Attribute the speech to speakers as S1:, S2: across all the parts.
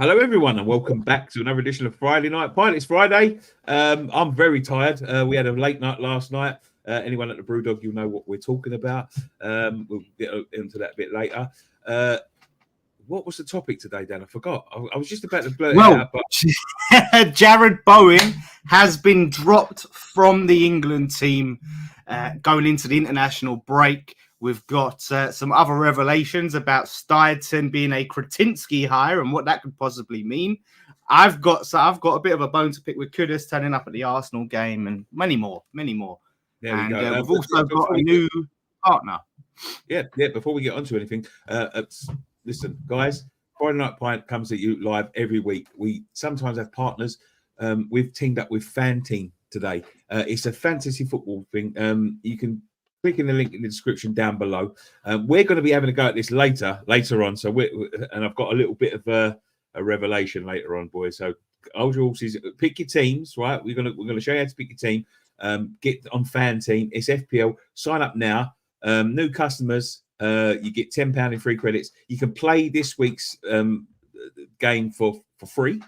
S1: Hello, everyone, and welcome back to another edition of Friday Night Pint. It's Friday. I'm very tired. We had a late night last night. Anyone at the Brewdog, you'll know what we're talking about. We'll get into that a bit later. What was the topic today, Dan? I forgot. I was just about to blurt it out. But
S2: Jarrod Bowen has been dropped from the England team going into the international break. We've got some other revelations about Steidton being a Kritinsky hire and what that could possibly mean. I've got a bit of a bone to pick with Kudus turning up at the Arsenal game and many more.
S1: There we go.
S2: We've also got a new partner.
S1: Yeah. Before we get onto anything, listen, guys. Friday Night Pint comes at you live every week. We sometimes have partners. We've teamed up with Fan Team today. It's a fantasy football thing. You can click in the link in the description down below. We're going to be having a go at this later on. So and I've got a little bit of a revelation later on, boys. So hold your horses, pick your teams, right? We're gonna show you how to pick your team. Get on Fan Team. It's FPL. Sign up now. New customers, you get £10 in free credits. You can play this week's game for free.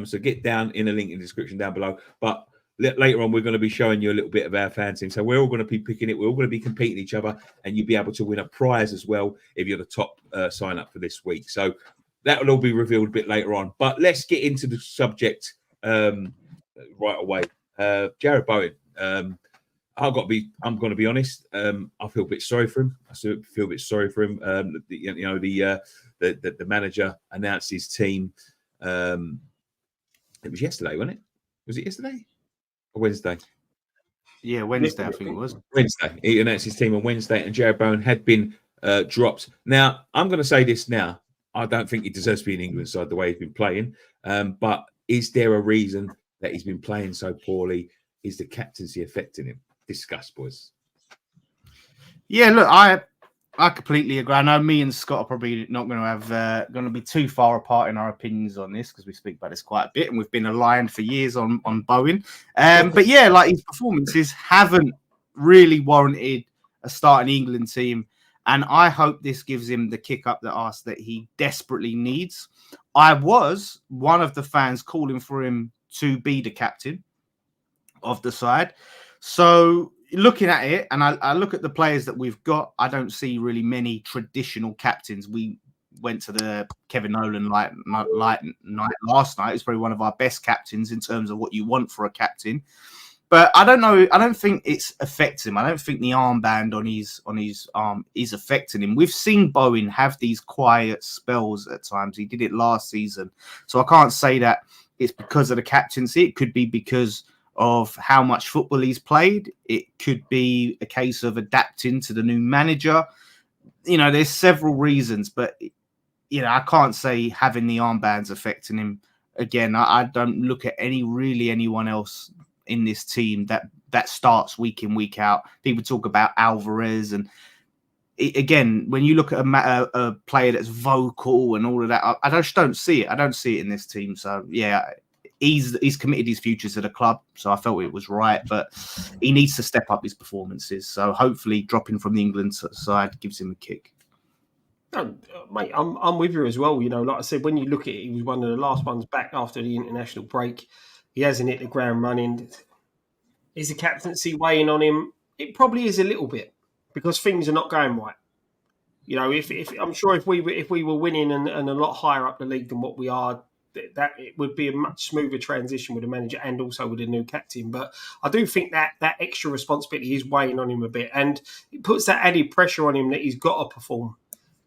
S1: So get down in the link in the description down below. But later on, we're going to be showing you a little bit of our fan team. So we're all going to be picking it. We're all going to be competing each other, and you'll be able to win a prize as well if you're the top sign up for this week. So that will all be revealed a bit later on. But let's get into the subject right away. Jarrod Bowen. I'm going to be honest. I feel a bit sorry for him. The manager announced his team. It was yesterday, wasn't it? Was it yesterday or Wednesday?
S2: Yeah, Wednesday. I think it was
S1: Wednesday. He announced his team on Wednesday, and Jarrod Bowen had been dropped. Now, I'm going to say this now. I don't think he deserves to be in England side the way he's been playing. But is there a reason that he's been playing so poorly? Is the captaincy affecting him? Discuss, boys.
S2: Yeah, look, I completely agree. I know me and Scott are probably not going to be too far apart in our opinions on this because we speak about this quite a bit and we've been aligned for years on Bowen. But yeah, like his performances haven't really warranted a start in the England team, and I hope this gives him the kick up the arse that he desperately needs. I was one of the fans calling for him to be the captain of the side. So looking at it, and I look at the players that we've got, I don't see really many traditional captains. We went to the Kevin Nolan night last night. It's probably one of our best captains in terms of what you want for a captain. But I don't know. I don't think it's affecting him. I don't think the armband on his arm is affecting him. We've seen Bowen have these quiet spells at times. He did it last season. So I can't say that it's because of the captaincy. It could be because of how much football he's played. It could be a case of adapting to the new manager. There's several reasons, but I can't say having the armbands affecting him. Again, I don't look at anyone else in this team that starts week in, week out. People talk about Alvarez, and again, when you look at a player that's vocal and all of that, I just don't see it. I don't see it in this team. So yeah, he's committed his future to the club, so I felt it was right. But he needs to step up his performances. So hopefully, dropping from the England side gives him a kick.
S3: Mate, I'm with you as well. Like I said, when you look at it, he was one of the last ones back after the international break. He hasn't hit the ground running. Is the captaincy weighing on him? It probably is a little bit because things are not going right. If I'm sure if we were winning and a lot higher up the league than what we are, that it would be a much smoother transition with the manager and also with a new captain. But I do think that extra responsibility is weighing on him a bit, and it puts that added pressure on him that he's got to perform.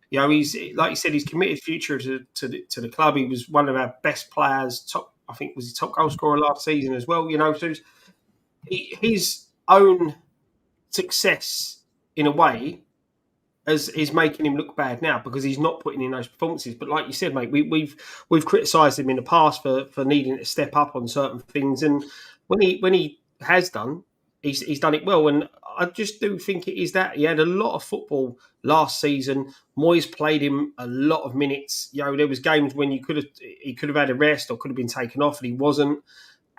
S3: He's, like you said, he's committed future to the club. He was one of our best players. I think was the top goal scorer last season as well. So his own success in a way is making him look bad now because he's not putting in those performances. But like you said, mate, we've criticised him in the past for needing to step up on certain things, and when he has done, he's done it well. And I just do think it is that he had a lot of football last season. Moyes played him a lot of minutes. There was games when he could have had a rest or could have been taken off, and he wasn't.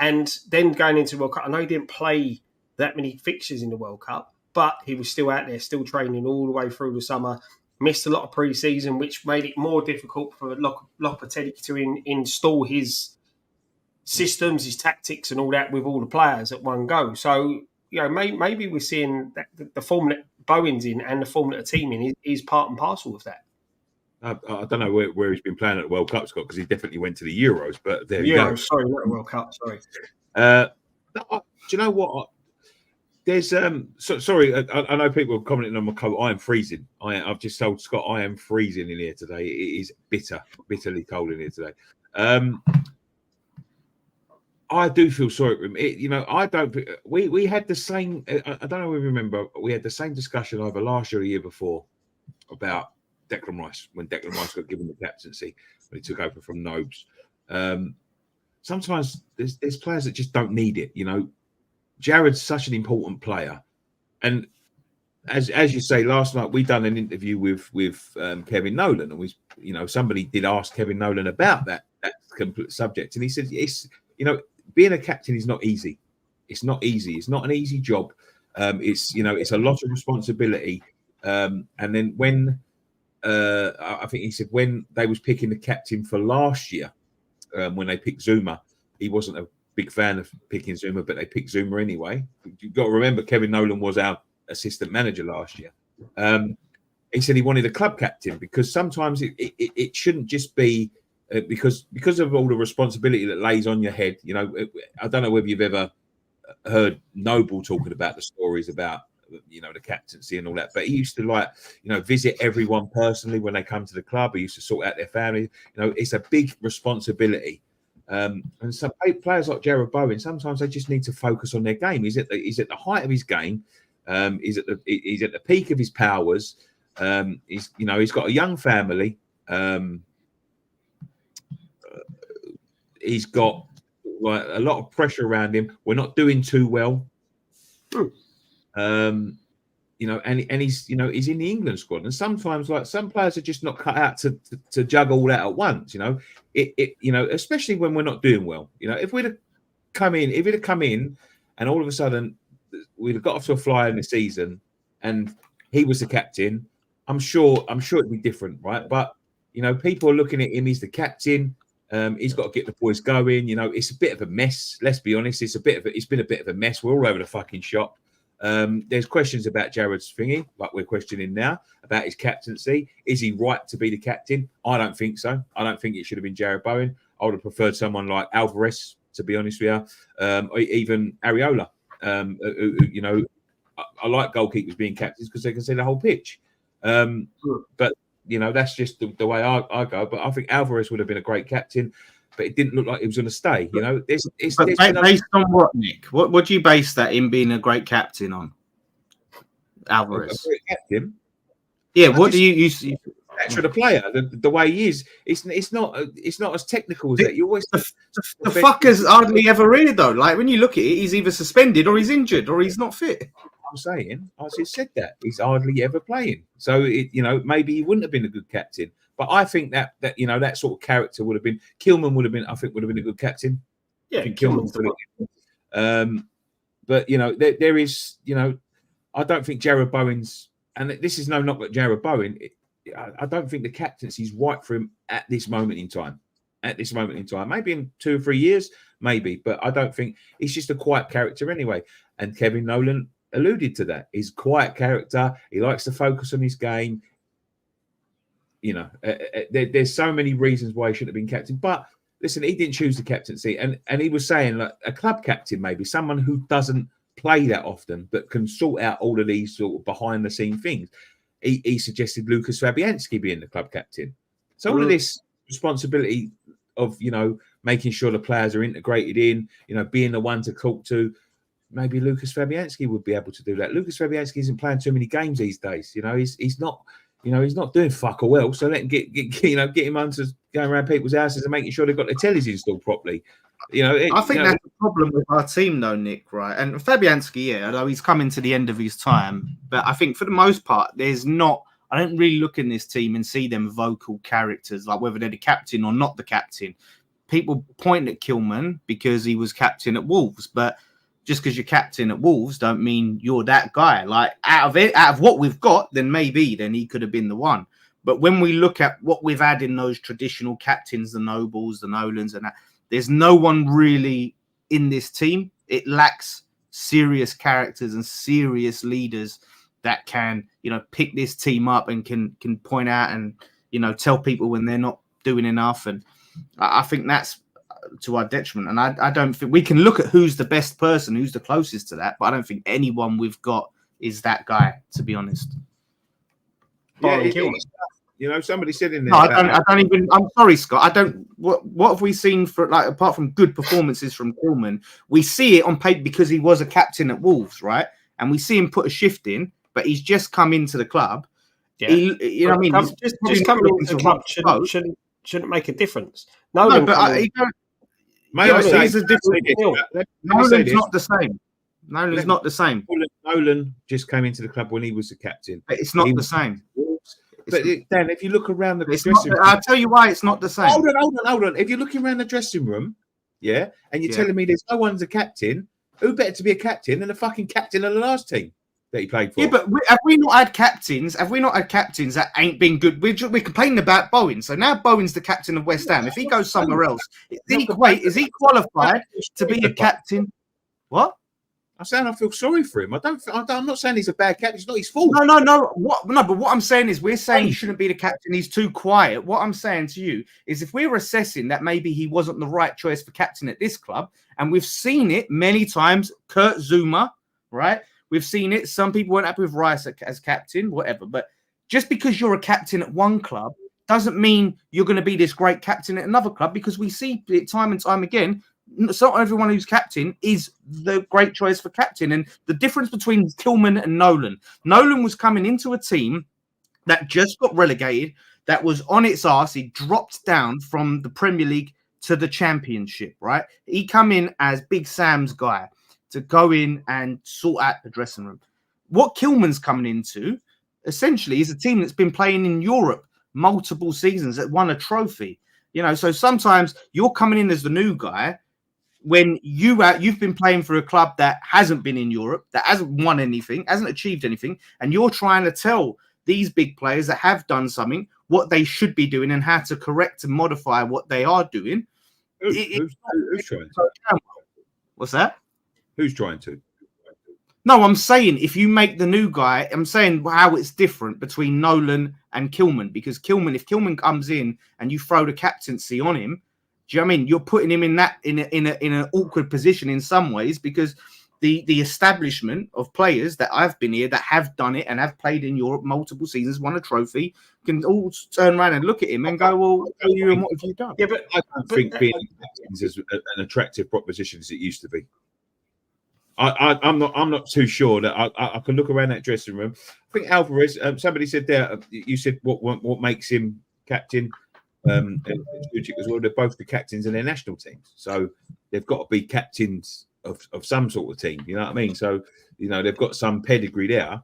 S3: And then going into the World Cup, I know he didn't play that many fixtures in the World Cup, but he was still out there, still training all the way through the summer. missed a lot of pre-season, which made it more difficult for Lopetegui to install his systems, his tactics, and all that with all the players at one go. So, maybe we're seeing that the form that Bowen's in and the form that the team in is part and parcel of that.
S1: I don't know where he's been playing at the World Cup, Scott, because he definitely went to the Euros. But there you
S3: go.
S1: go.
S3: Sorry, not the World Cup. Sorry.
S1: Do you know what? There's sorry. I know people are commenting on my coat. I am freezing. I've just told Scott I am freezing in here today. It is bitterly cold in here today. I do feel sorry for him. I don't. We had the same. I don't know if you remember. We had the same discussion either last year or the year before about Declan Rice when Declan Rice got given the captaincy when he took over from Nobes. Sometimes there's players that just don't need it. Jarrod's such an important player, and as you say, last night we done an interview with Kevin Nolan, and somebody did ask Kevin Nolan about that complete subject, and he said, "It's being a captain is not easy. It's not easy. It's not an easy job. It's a lot of responsibility." And then when I think he said when they was picking the captain for last year, when they picked Zuma, he wasn't a big fan of picking Zuma, but they picked Zuma anyway. You've got to remember, Kevin Nolan was our assistant manager last year. He said he wanted a club captain because sometimes it shouldn't just be because of all the responsibility that lays on your head. I don't know whether you've ever heard Noble talking about the stories about the captaincy and all that, but he used to visit everyone personally when they come to the club. He used to sort out their family. It's a big responsibility. And some players like Jarrod Bowen, sometimes they just need to focus on their game. He's at the height of his game. He's at the peak of his powers. He's got a young family. He's got a lot of pressure around him. We're not doing too well. And he's he's in the England squad, and sometimes some players are just not cut out to juggle all that at once. Especially when we're not doing well. If we'd have come in, and all of a sudden we'd have got off to a flyer in the season, and he was the captain, I'm sure it'd be different, right? But people are looking at him. He's the captain. He's got to get the boys going. It's a bit of a mess. Let's be honest. It's been a bit of a mess. We're all over the fucking shop. There's questions about Jarrod's thingy, like we're questioning now, about his captaincy. Is he right to be the captain? I don't think so. I don't think it should have been Jarrod Bowen. I would have preferred someone like Alvarez, to be honest with you, or even Areola. I like goalkeepers being captains because they can see the whole pitch. But that's just the way I go. But I think Alvarez would have been a great captain, but it didn't look like he was going to stay.
S2: Based on what, Nick? What do you base that in being a great captain on? Alvarez,
S1: a great captain.
S2: Yeah. What do you
S1: Extra the player, the way he is, it's not as technical as that. You always
S2: the fucker's hardly ever here though. Like when you look at it, he's either suspended or he's injured or he's not fit.
S1: I'm saying, I just said that he's hardly ever playing. So maybe he wouldn't have been a good captain. But I think that that sort of character would have been Kilman would have been a good captain.
S3: Yeah,
S1: Kilman. But there is I don't think Jarrod Bowen's, and this is no knock at Jarrod Bowen. I don't think the captaincy is right for him at this moment in time. Maybe in 2 or 3 years, maybe, but I don't think he's just a quiet character anyway. And Kevin Nolan alluded to that. He's a quiet character. He likes to focus on his game. There's so many reasons why he shouldn't have been captain. But listen, he didn't choose the captaincy, and he was saying like a club captain, maybe someone who doesn't play that often, but can sort out all of these sort of behind the scene things. He suggested Lucas Fabianski being the club captain. So all of this responsibility of making sure the players are integrated in, being the one to talk to. Maybe Lucas Fabianski would be able to do that. Lucas Fabianski isn't playing too many games these days. He's not. He's not doing fuck or well. So let him get him onto going around people's houses and making sure they've got their tellies installed properly.
S2: I think that's the problem with our team, though, Nick. Right, and Fabianski, although he's coming to the end of his time, but I think for the most part, there's not. I don't really look in this team and see them vocal characters, like whether they're the captain or not the captain. People point at Kilman because he was captain at Wolves, but just because you're captain at Wolves don't mean you're that guy. Like out of what we've got, then he could have been the one. But when we look at what we've had in those traditional captains, the Nobles, the Nolans, and that, there's no one really in this team. It lacks serious characters and serious leaders that can, pick this team up and can point out and, tell people when they're not doing enough. And I think that's to our detriment. And I don't think we can look at who's the best person, who's the closest to that. But I don't think anyone we've got is that guy, to be honest.
S1: Somebody said in there.
S2: No, I don't even. I'm sorry, Scott. I don't. What have we seen for apart from good performances from Kilman? We see it on paper because he was a captain at Wolves, right? And we see him put a shift in, but he's just come into the club.
S3: Yeah,
S2: what I mean.
S3: Just coming into the club shouldn't make a difference.
S2: Nolan's not the same. Nolan's not the same.
S1: Nolan just came into the club when he was the captain.
S2: But it's not the same.
S1: But Dan, if you look around the dressing room,
S2: I'll tell you why it's not the same.
S1: Hold on. If you're looking around the dressing room, and you're telling me there's no one's a captain, who better to be a captain than the fucking captain of the last team that he played for?
S2: Yeah, but have we not had captains that ain't been good? We're complaining about Bowen. So now Bowen's the captain of West Ham. If he goes somewhere else, is he qualified to be a captain? What?
S1: I'm saying I feel sorry for him. I'm not saying he's a bad captain. It's not his fault.
S2: No. But what I'm saying is we're saying he shouldn't be the captain. He's too quiet. What I'm saying to you is if we're assessing that maybe he wasn't the right choice for captain at this club, and we've seen it many times, Kurt Zuma, right? We've seen it. Some people weren't happy with Rice as captain, whatever. But just because you're a captain at one club doesn't mean you're going to be this great captain at another club, because we see it time and time again. So not everyone who's captain is the great choice for captain. And the difference between Kilman and Nolan was coming into a team that just got relegated, that was on its arse. He dropped down from the Premier League to the Championship, right? He come in as Big Sam's guy to go in and sort out the dressing room. What Kilman's coming into, essentially, is a team that's been playing in Europe multiple seasons, that won a trophy. So sometimes you're coming in as the new guy, when you've been playing for a club that hasn't been in Europe, that hasn't won anything, hasn't achieved anything, and you're trying to tell these big players that have done something what they should be doing and how to correct and modify what they are doing.
S1: Who's trying to?
S2: What's that?
S1: Who's trying to?
S2: No, I'm saying if you make the new guy, I'm saying how it's different between Nolan and Kilman, because if Kilman comes in and you throw the captaincy on him, do you know what I mean? You're putting him in an awkward position in some ways, because the establishment of players that I've been here that have done it and have played in Europe multiple seasons, won a trophy, can all turn around and look at him and go, "Well, what have you done?"
S1: Yeah, but I don't think being captains is an attractive proposition as it used to be. I'm not too sure that I can look around that dressing room. I think Alvarez. Somebody said there. You said what makes him captain. As well, they're both the captains in their national teams, so they've got to be captains of some sort of team. You know what I mean? So they've got some pedigree there.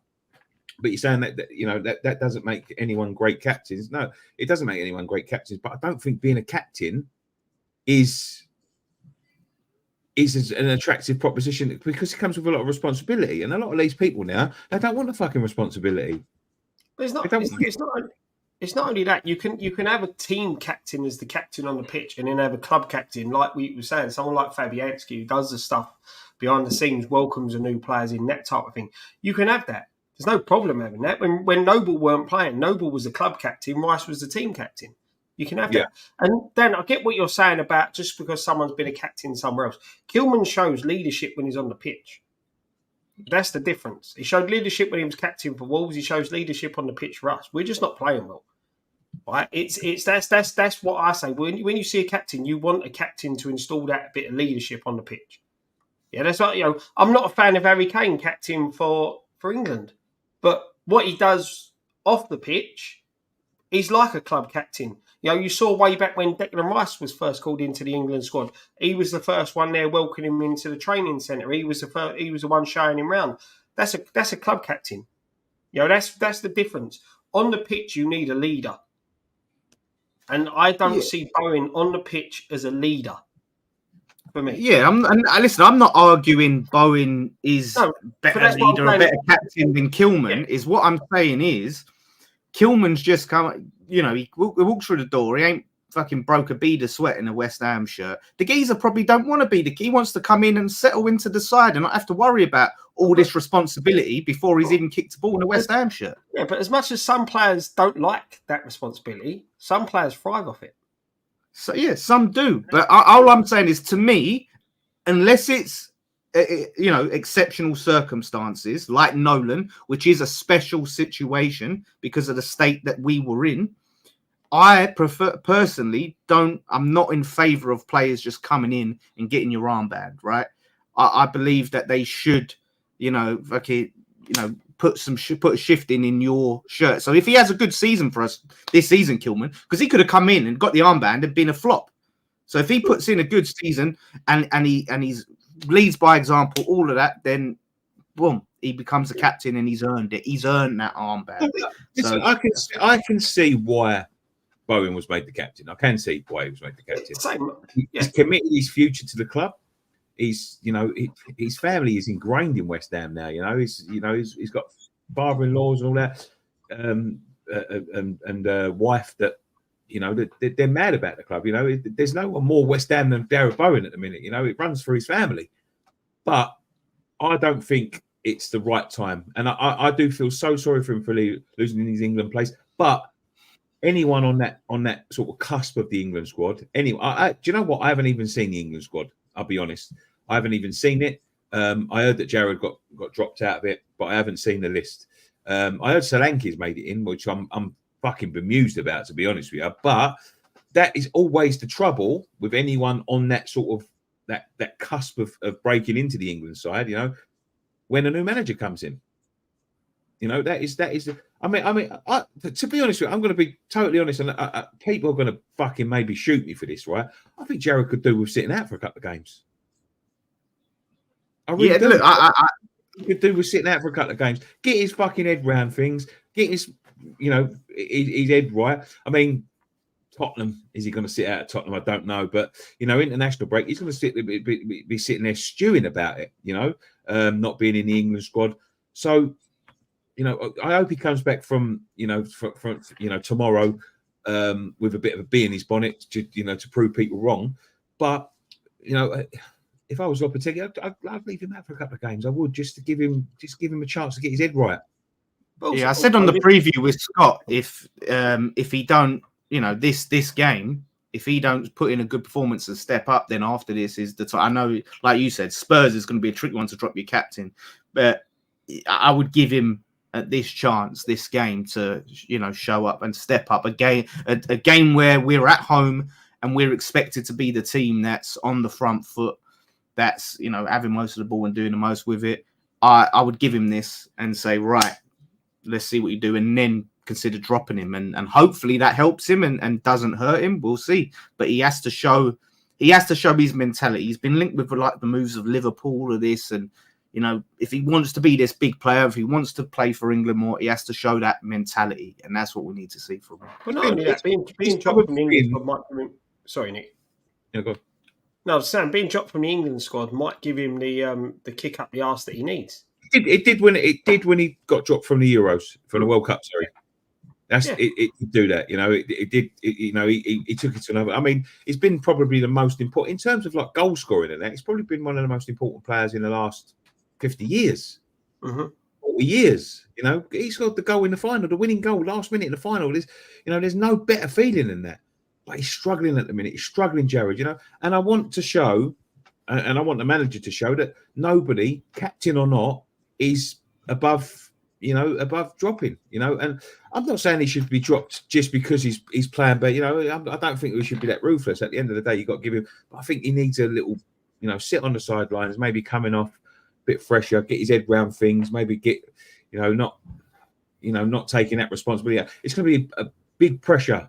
S1: But you're saying that doesn't make anyone great captains. No, it doesn't make anyone great captains. But I don't think being a captain is an attractive proposition, because it comes with a lot of responsibility, and a lot of these people now, they don't want the fucking responsibility.
S3: But it's not only that. You can have a team captain as the captain on the pitch, and then have a club captain, like we were saying, someone like Fabianski, who does the stuff behind the scenes, welcomes the new players in, that type of thing. You can have that. There's no problem having that. When Noble weren't playing, Noble was the club captain, Rice was the team captain. You can have that. And then I get what you're saying about just because someone's been a captain somewhere else. Kilman shows leadership when he's on the pitch. That's the difference. He showed leadership when he was captain for Wolves. He shows leadership on the pitch for us. We're just not playing well. Right? That's what I say. When you see a captain, you want a captain to install that bit of leadership on the pitch. Yeah, that's what I'm not a fan of Harry Kane captain for England, but what he does off the pitch, he's like a club captain. You saw way back when Declan Rice was first called into the England squad. He was the first one there welcoming him into the training centre. He was the one showing him round. That's a club captain. That's the difference. On the pitch, you need a leader. And I don't see Bowen on the pitch as a leader. for me.
S2: Yeah, listen, I'm not arguing Bowen is better leader or better captain than Kilman. Is what I'm saying is Kilman's just come. He walks through the door. He ain't fucking broke a bead of sweat in a West Ham shirt. The geezer probably don't want to be he wants to come in and settle into the side and not have to worry about all this responsibility before he's even kicked the ball in a West Ham shirt.
S3: Yeah, but as much as some players don't like that responsibility, some players thrive off it.
S2: So yeah, some do. But all I'm saying is, to me, unless it's exceptional circumstances like Nolan, which is a special situation because of the state that we were in, I I'm not in favor of players just coming in and getting your armband, right? I believe that they should, put a shift in your shirt. So if he has a good season for us this season, Kilman, because he could have come in and got the armband and been a flop. So if he puts in a good season and he's leads by example, all of that, then boom, he becomes a captain and he's earned it. He's earned that armband.
S1: Listen, I can see why Bowen was made the captain. I can see why he was made the captain. He's committed his future to the club. His family is ingrained in West Ham now. He's got father-in-laws and all that, and wife that they're mad about the club. There's no one more West Ham than Jarrod Bowen at the minute. It runs through his family, but I don't think it's the right time, and I do feel so sorry for him for losing his England place, but. Anyone on that sort of cusp of the England squad. Do you know what? I haven't even seen the England squad. I'll be honest. I haven't even seen it. I heard that Jarrod got dropped out of it, but I haven't seen the list. I heard Solanke's made it in, which I'm fucking bemused about, to be honest with you. But that is always the trouble with anyone on that sort of that cusp of breaking into the England side. When a new manager comes in. That is. I mean, to be honest with you, I'm going to be totally honest, and people are going to fucking maybe shoot me for this, right? I think Jarrod could do with sitting out for a couple of games. I really do. Look, he could do with sitting out for a couple of games, get his fucking head round things, get his head right. I mean, Tottenham, is he going to sit out at Tottenham? I don't know, but international break, he's going to be sitting there stewing about it. Not being in the England squad, so. I hope he comes back from tomorrow with a bit of a bee in his bonnet to prove people wrong. But if I was Lopetegui, I'd leave him out for a couple of games. I would just give him a chance to get his head right.
S2: Yeah, I said on the preview with Scott, if he don't, this game, if he don't put in a good performance and step up, then after this is the time. I know, like you said, Spurs is going to be a tricky one to drop your captain, but I would give him. At this game to show up and step up a game where we're at home and we're expected to be the team that's on the front foot, that's having most of the ball and doing the most with it. I would give him this and say, right, let's see what you do, and then consider dropping him, and hopefully that helps him and doesn't hurt him. We'll see, but he has to show his mentality. He's been linked with the moves of Liverpool, all of this, and if he wants to be this big player, if he wants to play for England more, he has to show that mentality, and that's what we need to see from him.
S3: But not only that, being dropped from the England squad might give him. Sorry, Nick.
S1: Yeah, go on.
S3: No, Sam, being dropped from the England squad might give him the kick up the arse that he needs.
S1: It did when he got dropped from the Euros, from the World Cup. Sorry, it did do that. He took it to another. I mean, he's been probably the most important in terms of like goal scoring and that. He's probably been one of the most important players in the last 50 years, 40 years. He scored the goal in the final, the winning goal last minute in the final. There's no better feeling than that. But he's struggling at the minute. He's struggling, Jarrod. And I want to show, and I want the manager to show that nobody, captain or not, is above dropping. And I'm not saying he should be dropped just because he's playing, but I don't think we should be that ruthless. At the end of the day, you got to give him. But I think he needs a little, sit on the sidelines, maybe coming off. Bit fresher, get his head round things, maybe get not taking that responsibility. It's going to be a big pressure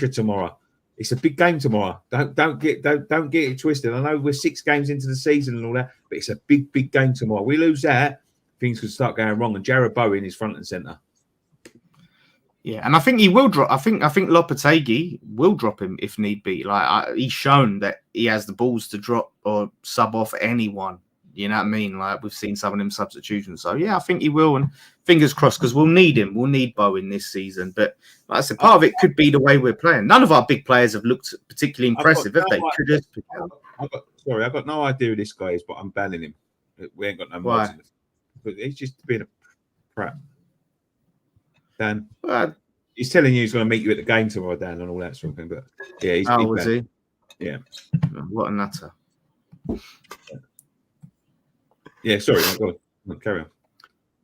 S1: tomorrow. It's a big game tomorrow. Don't get it twisted. I know we're 6 games into the season and all that, but it's a big game tomorrow. We lose that, things could start going wrong, and Jarrod Bowen is front and centre.
S2: Yeah, and I think he will drop. I think Lopetegui will drop him if need be. He's shown that he has the balls to drop or sub off anyone. You know what I mean? Like we've seen some of them substitutions. So yeah, I think he will. And fingers crossed, because we'll need him. We'll need Bowen this season. But like I said, part of it could be the way we're playing. None of our big players have looked particularly impressive, have they?
S1: I've got no idea who this guy is, but I'm banning him. We ain't got no
S2: Why?
S1: mods. But he's just being a crap. Dan, he's telling you he's going to meet you at the game tomorrow, Dan, and all that sort of thing. But yeah, he's
S2: was he?
S1: Yeah.
S2: What a nutter.
S1: Yeah, sorry, go on. Carry on.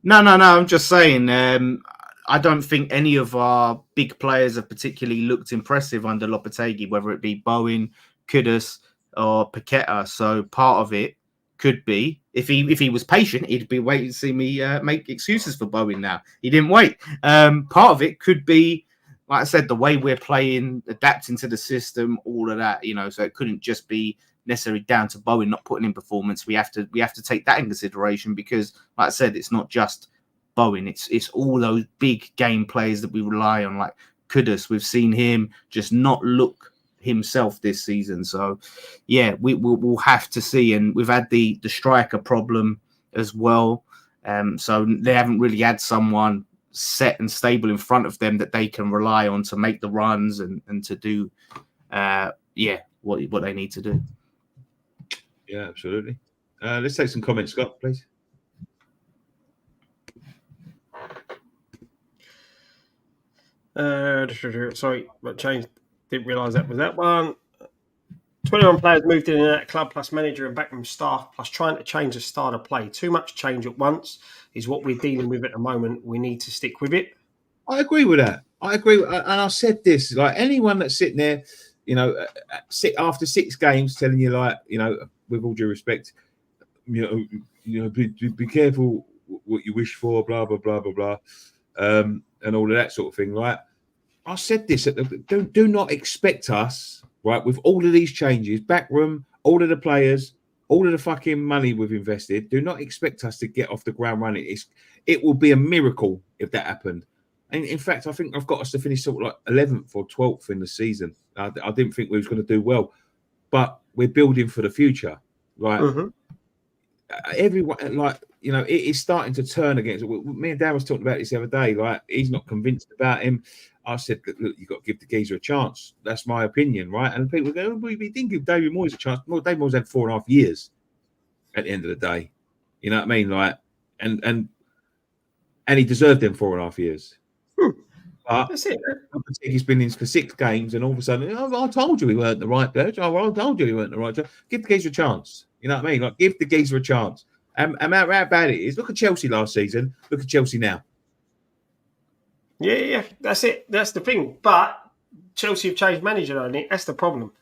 S2: No. I'm just saying. I don't think any of our big players have particularly looked impressive under Lopetegui, whether it be Bowen, Kudus, or Paqueta. So part of it could be if he was patient, he'd be waiting to see me make excuses for Bowen. Now he didn't wait. Part of it could be, like I said, the way we're playing, adapting to the system, all of that. So it couldn't just be necessarily down to Bowen not putting in performance. We have to take that in consideration because, like I said, it's not just Bowen. It's all those big game players that we rely on, like Kudus. We've seen him just not look himself this season. So yeah, we'll have to see. And we've had the striker problem as well. So they haven't really had someone set and stable in front of them that they can rely on to make the runs and to do what they need to do.
S1: Yeah, absolutely. Let's take some comments, Scott, please.
S3: Sorry, but changed. Didn't realise that was that one. 21 players moved in and out of club, plus manager and backroom staff, plus trying to change the style of play. Too much change at once is what we're dealing with at the moment. We need to stick with it.
S1: I agree with that. And I said this, like anyone that's sitting there, after 6 games telling you, like, with all due respect, be careful what you wish for, blah, blah, blah, blah, blah, and all of that sort of thing, right? I said this, do not expect us, right, with all of these changes, backroom, all of the players, all of the fucking money we've invested, do not expect us to get off the ground running. It will be a miracle if that happened. And in fact, I think I've got us to finish sort of like 11th or 12th in the season. I didn't think we was going to do well, but we're building for the future. Like everyone, it is starting to turn against. Me and Dan was talking about this the other day. Like he's not convinced about him. I said, look, you've got to give the geezer a chance. That's my opinion, right? And people go, well, we didn't give David Moyes a chance. Well, David Moyes had 4.5 years at the end of the day. You know what I mean? Like, and he deserved them 4.5 years. But
S3: that's it.
S1: He's been in for 6 games, and all of a sudden, I told you he weren't the right player. I told you he weren't the right player. Give the geezer a chance. You know what I mean? Like, give the geezer a chance. And how bad it is. Look at Chelsea last season. Look at Chelsea now.
S3: Yeah, that's it. That's the thing. But Chelsea have changed manager, I think. That's the problem.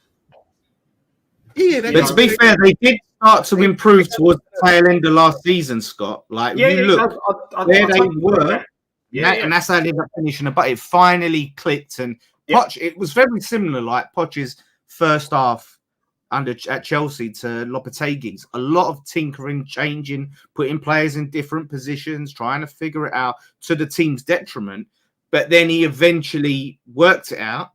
S2: Yeah, but to be fair, they did start to improve towards the tail end of last season, Scott. Like, you look where they were, and that's how they ended up finishing. But it finally clicked, and Poch, it was very similar, like Poch's first half at Chelsea to Lopetegui's. A lot of tinkering, changing, putting players in different positions, trying to figure it out to the team's detriment. But then he eventually worked it out,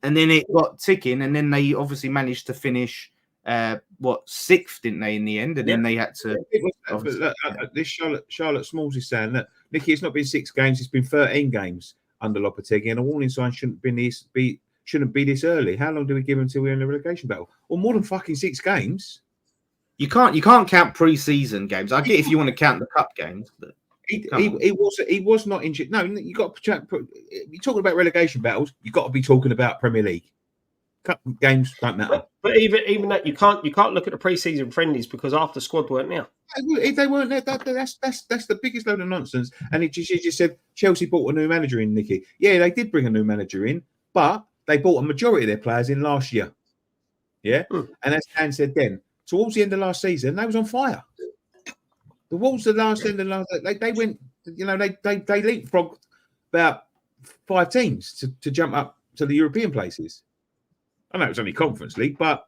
S2: and then it got ticking, and then they obviously managed to finish 6th, didn't they, in the end? And then they had to.
S1: This Charlotte Smalls is saying that, Nicky, it's not been 6 games; it's been 13 games under Lopetegui, and a warning sign shouldn't be this early. How long do we give him until we're in the relegation battle? Well, more than fucking 6 games. You
S2: can't count pre-season games. I get if you want to count the cup games, but.
S1: He was not injured. No, you got to. You're talking about relegation battles. You got to be talking about Premier League. Cup games don't matter.
S3: But even that, you can't look at the pre-season friendlies because half the squad weren't there.
S1: If they weren't there, that's the biggest load of nonsense. And you just said Chelsea bought a new manager in, Nicky. Yeah, they did bring a new manager in, but they bought a majority of their players in last year. Yeah, and as Dan said then, towards the end of last season, they was on fire. The Wolves, they went, they leapfrogged about 5 teams to jump up to the European places. I know it was only Conference League, but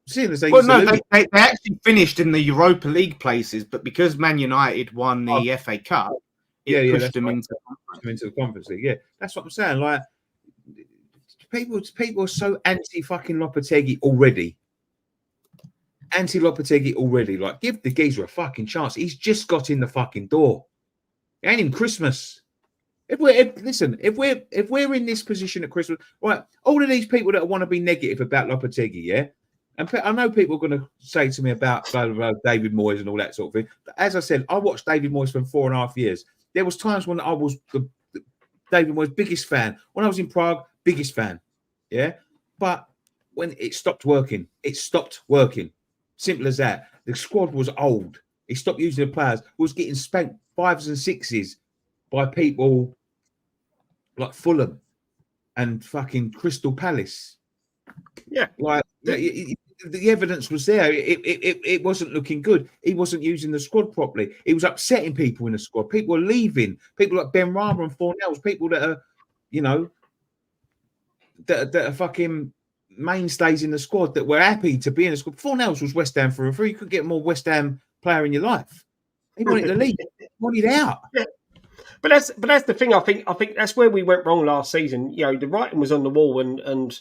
S1: seeing as they
S2: actually finished in the Europa League places, but because Man United won the FA Cup, it pushed
S1: that's
S2: them
S1: right.
S2: into
S1: the Conference League. Yeah, that's what I'm saying. Like people are so anti fucking Lopetegui already. Anti Lopetegui already. Like, give the geezer a fucking chance. He's just got in the fucking door. It ain't even Christmas. If we're in this position at Christmas, right? All of these people that want to be negative about Lopetegui, yeah. And I know people are going to say to me about blah, blah, blah, David Moyes and all that sort of thing. But as I said, I watched David Moyes for 4.5 years. There was times when I was the David Moyes' biggest fan. When I was in Prague, biggest fan. Yeah. But when it stopped working, it stopped working. Simple as that. The squad was old. He stopped using the players. Was getting spanked 5s and 6s by people like Fulham and fucking Crystal Palace.
S3: Yeah.
S1: Like the evidence was there. It wasn't looking good. He wasn't using the squad properly. He was upsetting people in the squad. People were leaving. People like Ben Rama and Fornells. People that are, you know, that are fucking mainstays in the squad that were happy to be in the squad. Fornells was West Ham for a free. You could get more West Ham player in your life. He wanted to leave. He wanted out.
S3: Yeah. But that's the thing. I think that's where we went wrong last season. You know, the writing was on the wall, and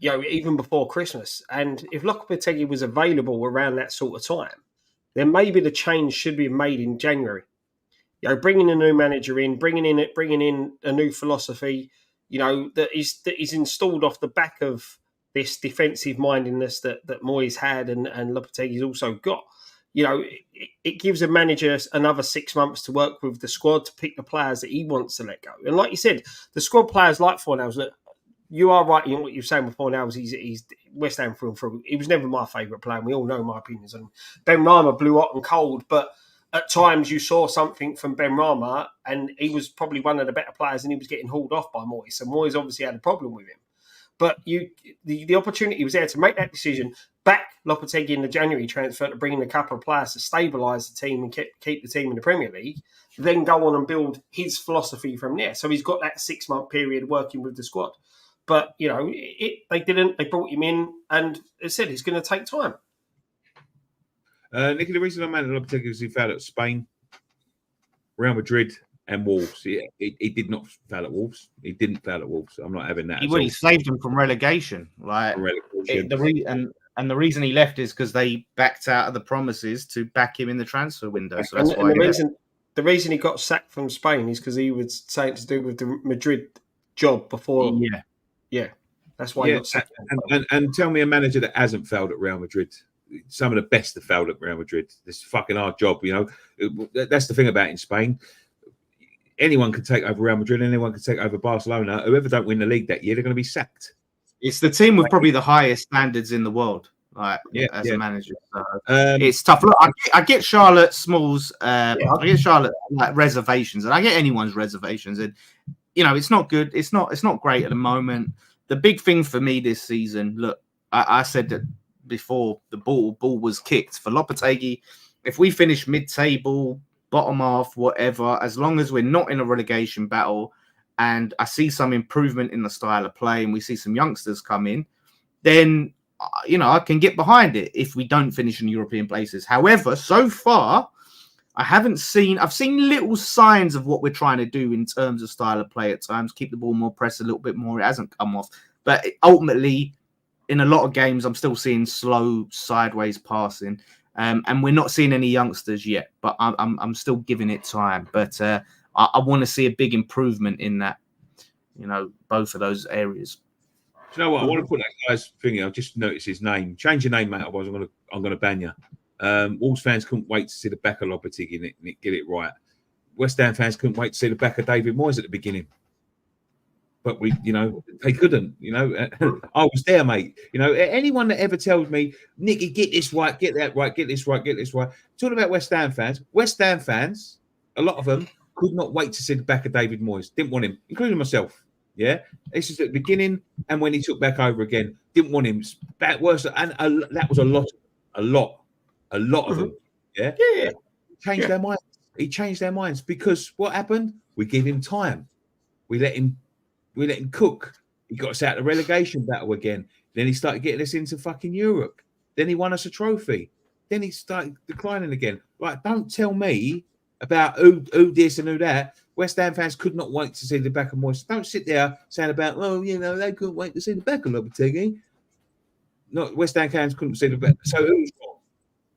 S3: you know, even before Christmas. And if Lopetegui was available around that sort of time, then maybe the change should be made in January. You know, bringing a new manager in, bringing in a new philosophy. You know, that is installed off the back of this defensive mindedness that Moyes had and Lopetegui's also got. You know, it gives a manager another 6 months to work with the squad to pick the players that he wants to let go. And like you said, the squad players like Fornells, look, you are right in what you're saying with Fornells. He's West Ham through and through. He was never my favourite player, and we all know my opinions. And Ben Rama blew hot and cold, but at times you saw something from Ben Rama, and he was probably one of the better players, and he was getting hauled off by Moyes. So Moyes obviously had a problem with him. But the opportunity was there to make that decision, back Lopetegui in the January transfer to bring in a couple of players to stabilise the team and keep the team in the Premier League, then go on and build his philosophy from there. So he's got that 6 month period working with the squad. But, you know, they didn't. They brought him in, and as I said, it's going to take time.
S1: Nicky, the reason I'm mad at Lopetegui is he fouled at Spain, Real Madrid, and Wolves. He did not foul at Wolves. He didn't foul at Wolves. I'm not having that.
S2: He saved them from relegation. Like the reason he left is because they backed out of the promises to back him in the transfer window. So that's why.
S3: The reason he got sacked from Spain is because he was saying to do with the Madrid job before. Yeah, that's why he got sacked.
S1: And tell me a manager that hasn't failed at Real Madrid. Some of the best have failed at Real Madrid. This fucking hard job, you know. That's the thing about it in Spain. Anyone can take over Real Madrid. Anyone can take over Barcelona. Whoever don't win the league that year, they're going to be sacked.
S2: It's the team with probably the highest standards in the world, like as a manager. So it's tough. Look, I get Charlotte Small's. I get Charlotte like reservations, and I get anyone's reservations. And you know, it's not good. It's not great at the moment. The big thing for me this season, look, I said that before the ball was kicked for Lopetegui. If we finish mid-table, bottom half, whatever, as long as we're not in a relegation battle, and I see some improvement in the style of play, and we see some youngsters come in, then you know I can get behind it. If we don't finish in European places, however, so far I've seen little signs of what we're trying to do in terms of style of play at times. Keep the ball more, press a little bit more. It hasn't come off, but ultimately, in a lot of games, I'm still seeing slow sideways passing, and we're not seeing any youngsters yet. But I'm still giving it time. But I want to see a big improvement in that, you know, both of those areas.
S1: Do you know what? I want to put that guy's thing. I just noticed his name. Change your name, mate. Otherwise, I'm gonna ban you. Wolves fans couldn't wait to see the back of Lopetegui and get it right. West Ham fans couldn't wait to see the back of David Moyes at the beginning. But they couldn't. I was there, mate. Anyone that ever tells me, Nicky, get this right, get that right, get this right, get this right. Talking about West Ham fans, a lot of them could not wait to see the back of David Moyes. Didn't want him, including myself. Yeah, this is at the beginning, and when he took back over again, didn't want him. That was, and that was a lot of them. Yeah. Changed their minds. He changed their minds because what happened? We gave him time. We let him cook. He got us out of the relegation battle again. Then he started getting us into fucking Europe. Then he won us a trophy. Then he started declining again. Like, don't tell me about who this and who that. West Ham fans could not wait to see the back of Moyes. Don't sit there saying about, well, they couldn't wait to see the back of Lopetegui. No, West Ham fans couldn't see the back. So who was wrong?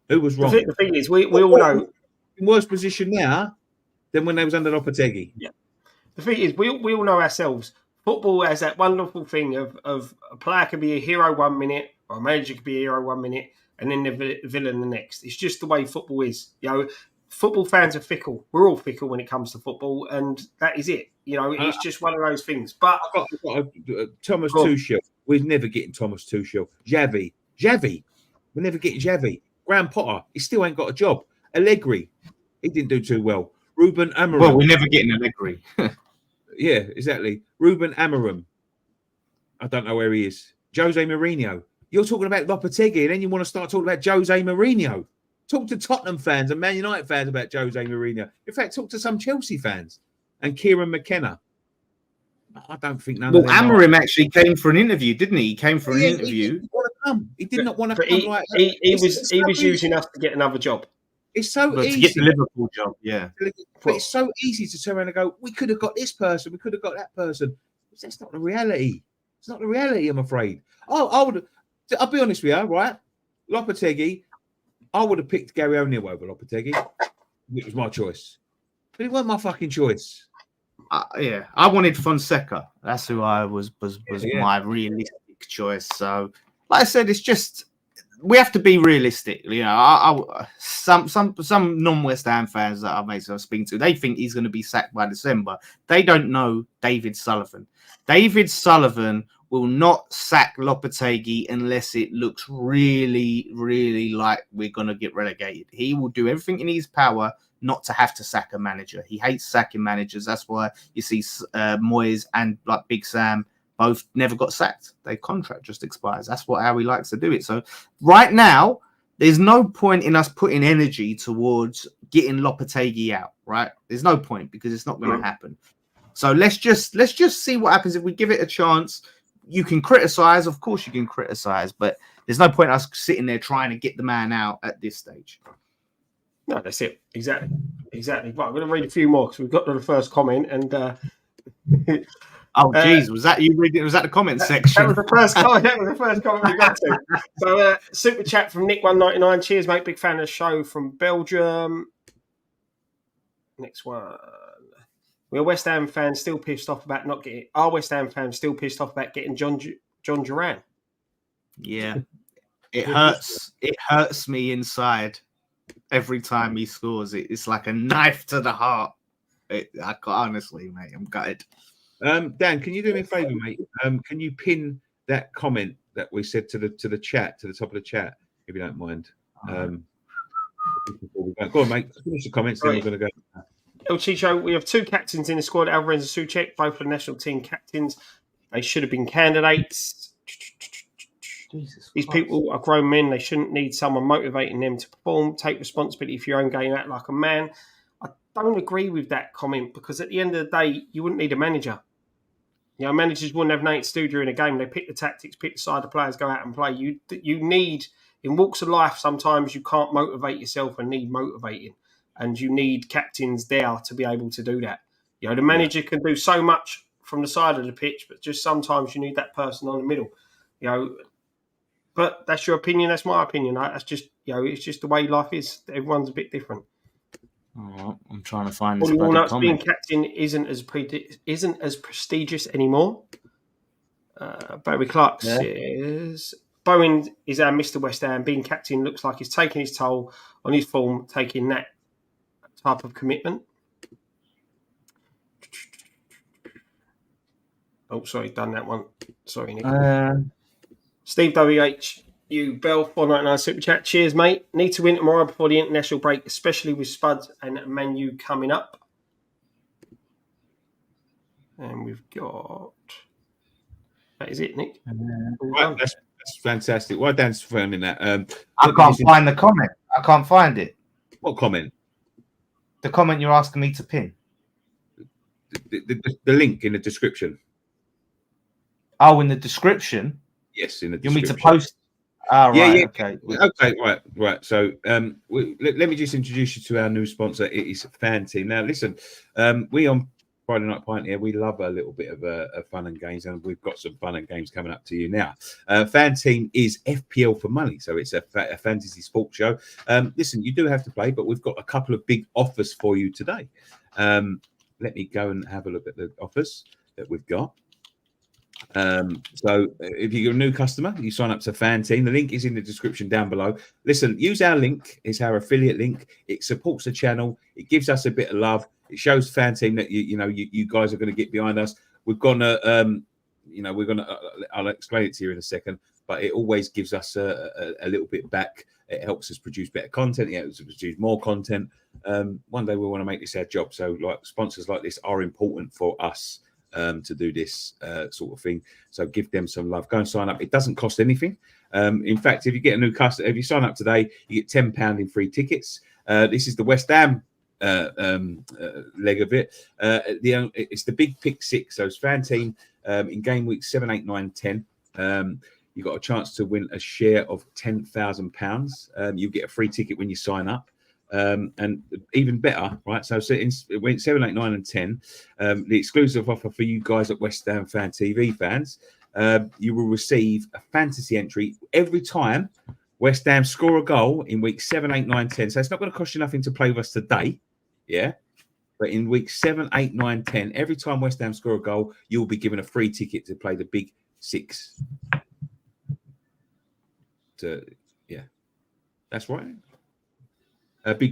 S1: Who was wrong?
S3: The thing is, we all know
S1: in worse position now than when they was under Lopetegui.
S3: Yeah. The thing is, we all know ourselves. Football has that wonderful thing of a player can be a hero 1 minute, or a manager can be a hero 1 minute, and then the villain the next. It's just the way football is. Football fans are fickle. We're all fickle when it comes to football, and that is it. It's just one of those things. But
S1: I've got Thomas Tuchel. We're never getting Thomas Tuchel. Xavi. We're never getting Xavi. Graham Potter. He still ain't got a job. Allegri. He didn't do too well. Ruben Amorim.
S2: Well, we're never getting Allegri.
S1: Yeah, exactly. Ruben Amorim. I don't know where he is. Jose Mourinho. You're talking about Lopetegui, and then you want to start talking about Jose Mourinho. Talk to Tottenham fans and Man United fans about Jose Mourinho. In fact, talk to some Chelsea fans and Kieran McKenna. I don't think none of them.
S2: Amorim actually came for an interview, didn't he? He came for an interview.
S1: He didn't want to come. He did not want to come.
S3: He was using us to get another job.
S1: It's so easy
S2: to get the Liverpool job, yeah.
S1: But it's so easy to turn around and go, we could have got this person, we could have got that person. That's not the reality. It's not the reality, I'm afraid. I'll be honest with you, right? Lopetegui, I would have picked Gary O'Neill over Lopetegui. It was my choice. But it wasn't my fucking choice.
S2: I wanted Fonseca. That's who I was my realistic choice. So, like I said, it's just we have to be realistic. Some non-West Ham fans that I've made myself speaking to, they think he's going to be sacked by December. They don't know David Sullivan. David Sullivan will not sack Lopetegui unless it looks really, really like we're going to get relegated. He will do everything in his power not to have to sack a manager. He hates sacking managers. That's why you see Moyes and like Big Sam both never got sacked. Their contract just expires. That's how he likes to do it. So right now, there's no point in us putting energy towards getting Lopetegui out, right? There's no point because it's not going to happen. So let's just see what happens if we give it a chance. You can criticize, of course you can criticize, but there's no point in us sitting there trying to get the man out at this stage.
S3: No, that's it. Exactly. Right, I'm going to read a few more because we've got to the first comment and
S2: oh, geez, was that you reading? Was that the comment section?
S3: That was the first comment. That was the first comment we got to. So, super chat from Nick199. Cheers, mate. Big fan of the show from Belgium. Next one. We're West Ham fans still pissed off about not getting. Are West Ham fans still pissed off about getting John Duran?
S2: Yeah, it hurts. It hurts me inside every time he scores. It's like a knife to the heart. I can't, honestly, mate, I'm gutted.
S1: Dan, can you do me a favour, mate? Can you pin that comment that we said to the chat, to the top of the chat, if you don't mind? Go on, mate. Finish the comments, then we're going to go.
S3: El Chicho, we have two captains in the squad, Alvarez and Souček, both are national team captains. They should have been candidates. These people are grown men. They shouldn't need someone motivating them to perform. Take responsibility for your own game. Act like a man. I don't agree with that comment because at the end of the day, you wouldn't need a manager. Managers wouldn't have nothing to do during a game. They pick the tactics, pick the side, the players go out and play. You need, in walks of life, sometimes you can't motivate yourself and need motivating. And you need captains there to be able to do that. The manager can do so much from the side of the pitch, but just sometimes you need that person on the middle. But that's your opinion. That's my opinion. That's just, it's just the way life is. Everyone's a bit different.
S2: Oh, I'm trying to find this.
S3: Being captain isn't as prestigious anymore. Barry Clark says Bowen is our Mr. West Ham. Being captain looks like he's taking his toll on his form, taking that type of commitment. Oh, sorry, done that one. Sorry, Nick. Steve WHU Bell 499 super chat. Cheers, mate. Need to win tomorrow before the international break, especially with Spuds and Man U coming up. And we've got. That is it, Nick.
S1: Right, that's fantastic. Well, Dan's finding that.
S2: I can't find the comment. I can't find it.
S1: What comment?
S2: The comment you're asking me to pin.
S1: The link in the description.
S2: Oh, in the description?
S1: Yes, in the
S2: description. You want me to post? Ah,
S1: Yeah,
S2: right.
S1: yeah.
S2: Okay.
S1: Okay, right. So, let me just introduce you to our new sponsor. It is Fan Team. Now, listen, we on Friday Night Pint here, we love a little bit of fun and games, and we've got some fun and games coming up to you now. Fan Team is FPL for money, so it's a fantasy sports show. Listen, you do have to play, but we've got a couple of big offers for you today. Let me go and have a look at the offers that we've got. So if you're a new customer, you sign up to Fan Team. The link is in the description down below. Listen, use our link. It's our affiliate link. It supports the channel. It gives us a bit of love. It shows Fan Team that you guys are going to get behind us. We're gonna I'll explain it to you in a second, but it always gives us a little bit back. It helps us produce better content. It helps us produce more content. One day we want to make this our job. So like sponsors like this are important for us to do this sort of thing. So give them some love. Go and sign up. It doesn't cost anything. In fact, if you get a new customer, if you sign up today, you get £10 in free tickets. This is the West Ham leg of it. It's the big pick six. So it's Fan Team in game week 7, 8, 9, 10. You got a chance to win a share of £10,000. You get a free ticket when you sign up. And even better, right? So it went 7, 8, 9, and 10. The exclusive offer for you guys at West Ham Fan TV fans, you will receive a fantasy entry every time West Ham score a goal in week 7, 8, 9, 10. So it's not going to cost you nothing to play with us today, yeah? But in week 7, 8, 9, 10, every time West Ham score a goal, you'll be given a free ticket to play the big six. Yeah, that's right. You'll be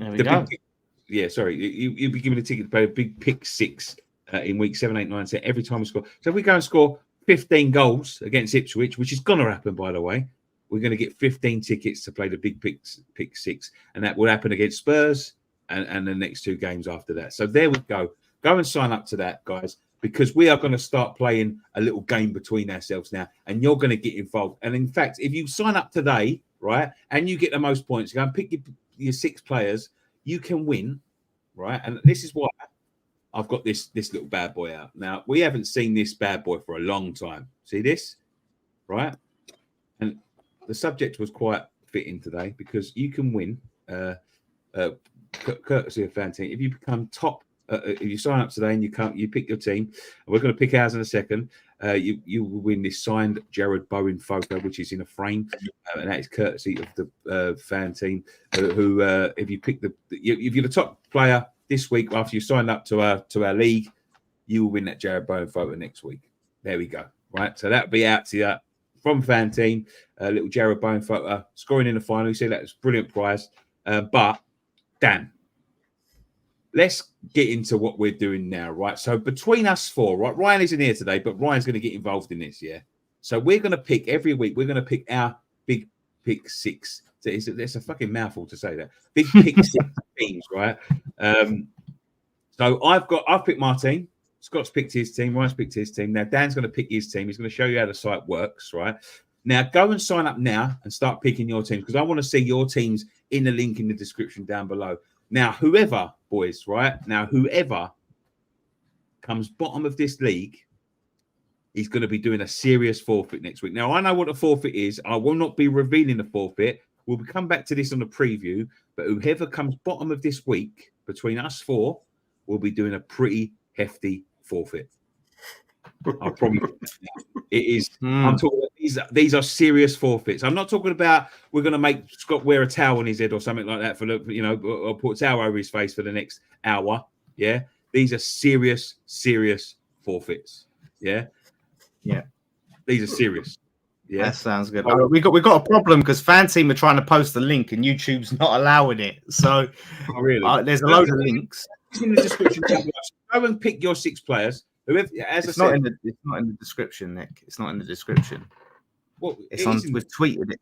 S1: given a ticket to play a big pick six in week 7, 8, 9, 10 every time we score. So if we go and score 15 goals against Ipswich, which is going to happen, by the way, we're going to get 15 tickets to play the big pick six, and that will happen against Spurs and the next two games after that. So there we go. Go and sign up to that, guys, because we are going to start playing a little game between ourselves now, and you're going to get involved. And in fact, if you sign up today, right, and you get the most points, you go and pick your 6 players, you can win, right? And this is why I've got this little bad boy out. Now, we haven't seen this bad boy for a long time. See this, right? And the subject was quite fitting today because you can win, courtesy of Fan Team, if you become top. If you sign up today and you pick your team, and we're going to pick ours in a second. You will win this signed Jarrod Bowen photo, which is in a frame, and that is courtesy of the Fan Team. Who, if you pick if you're the top player this week after you signed up to our league, you will win that Jarrod Bowen photo next week. There we go. Right, so that'll be out to you from Fan Team. A little Jarrod Bowen photo scoring in the final. You see that was a brilliant prize, but damn. Let's get into what we're doing now, right? So between us 4, right? Ryan isn't here today, but Ryan's going to get involved in this, yeah? So we're going to pick every week. We're going to pick our big pick 6. So it's a fucking mouthful to say that. Big pick 6 teams, right? So I've picked my team. Scott's picked his team. Ryan's picked his team. Now Dan's going to pick his team. He's going to show you how the site works, right? Now go and sign up now and start picking your teams because I want to see your teams in the link in the description down below. Now, whoever, boys, right? Now, whoever comes bottom of this league is going to be doing a serious forfeit next week. Now, I know what a forfeit is. I will not be revealing the forfeit. We'll come back to this on the preview. But whoever comes bottom of this week between us 4 will be doing a pretty hefty forfeit. I promise you. It is. I'm talking. These are serious forfeits. I'm not talking about we're going to make Scott wear a towel on his head or something like that or put a towel over his face for the next hour. Yeah, these are serious forfeits. Yeah. These are serious. Yeah,
S2: that sounds good. We got a problem because Fan Team are trying to post the link and YouTube's not allowing it. So
S1: really,
S2: there's a load of links
S1: in the description. Go and pick your 6 players. Whoever,
S2: it's not in the description, Nick. It's not in the description.
S1: Well,
S2: we've tweeted it.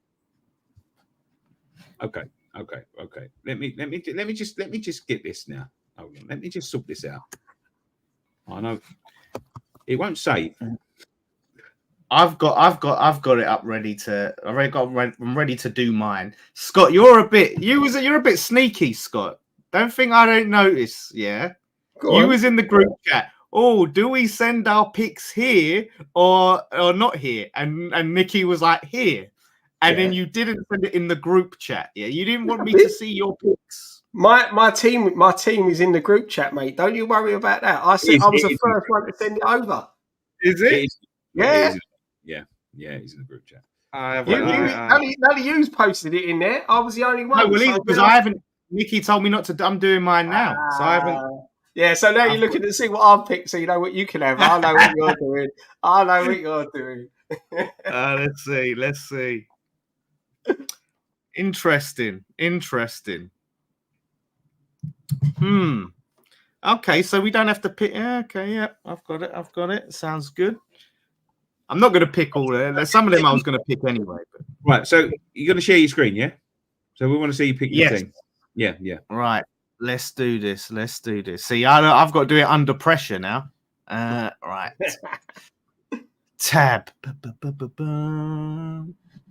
S1: Okay. Let me just get this now. Hold on. Let me just sort this out. I know it won't save.
S2: I've got it up ready to. I'm ready to do mine. Scott, you're a bit sneaky, Scott. Don't think I don't notice. Yeah, you was in the group chat. Oh, do we send our picks here or not here? And Nicky was like, here. and then you didn't send it in the group chat. Yeah, you didn't want me to see your picks.
S3: My team is in the group chat, mate. Don't you worry about that. I was the first one to send it over.
S2: Is it?
S3: Yeah.
S1: Yeah, he's in the group chat.
S3: None of you's posted it in there. I was the only one.
S2: No, well, because I haven't. Nicky told me not to. I'm doing mine now, so I haven't.
S3: Yeah, so now you're looking to see what I've picked, so you know what you can have. I know what you're doing. I know what you're doing.
S2: Let's see. Interesting. Okay, so we don't have to pick. Okay, yeah, I've got it. Sounds good. I'm not going to pick all of them. Some of them I was going to pick anyway. But...
S1: Right, so you're going to share your screen, yeah? So we want to see you pick your team. Yeah.
S2: Right, let's do this. See, I've got to do it under pressure now. Right. Tab.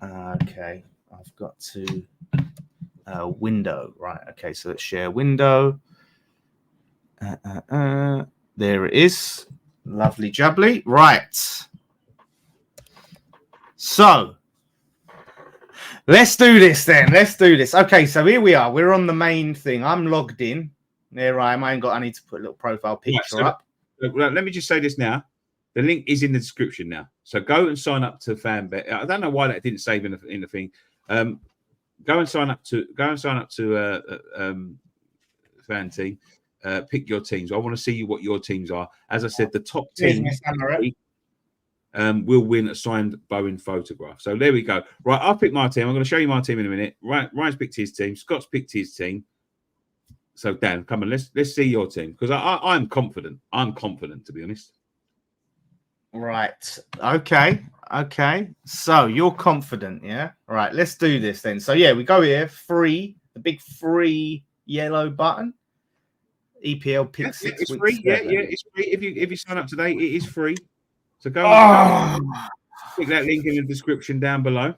S2: Okay, I've got to window. Right, okay, so let's share window. There it is. Lovely jubbly. Right. So let's do this then. Okay, so here we are. We're on the main thing. I'm logged in. There I am. I need to put a little profile picture up.
S1: Let me just say this now. The link is in the description now. So go and sign up to FanBet. I don't know why that didn't save in the thing. Go and sign up to Fan Team. Pick your teams. I want to see what your teams are. As I said, the top team will win a signed Bowen photograph. So there we go. Right, I'll pick my team. I'm going to show you my team in a minute. Right, Ryan's picked his team. Scott's picked his team. So Dan, come on, let's see your team because I'm confident. I'm confident, to be honest.
S2: Right. Okay. So you're confident, yeah? Right. Let's do this then. So yeah, we go here. Free, the big free yellow button. EPL pick 6
S1: it's
S2: weeks.
S1: Free. Yeah, it's free. If you sign up today, it is free. So go click that link in the description down below.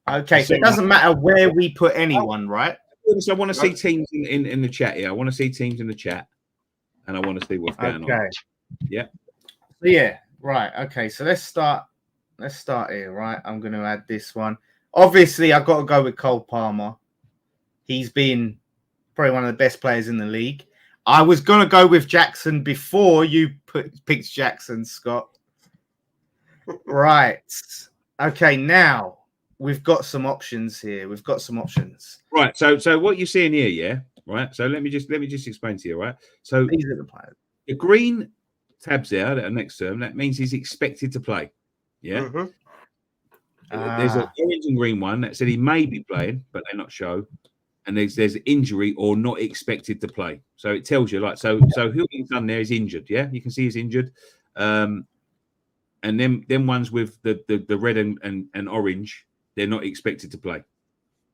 S2: Okay, so it doesn't matter where we put anyone, right?
S1: So I want to see teams in the chat here. I want to see teams in the chat, and I want to see what's going on. Yeah.
S2: So yeah, right. Okay, so let's start here, right? I'm going to add this one. Obviously, I've got to go with Cole Palmer. He's been probably one of the best players in the league. I was going to go with Jackson before you picked Jackson, Scott. Right. Okay, now we've got some options here.
S1: Right. So what you're seeing here, yeah? Right. So let me just explain to you, right? So
S2: these are the players.
S1: The green tabs there that are next to him, that means he's expected to play. Yeah. Mm-hmm. There's an orange and green one that said he may be playing, but they're not show. And there's injury or not expected to play. So it tells you so Hilling's done there is injured. Yeah, you can see he's injured. And then ones with the red and orange, they're not expected to play.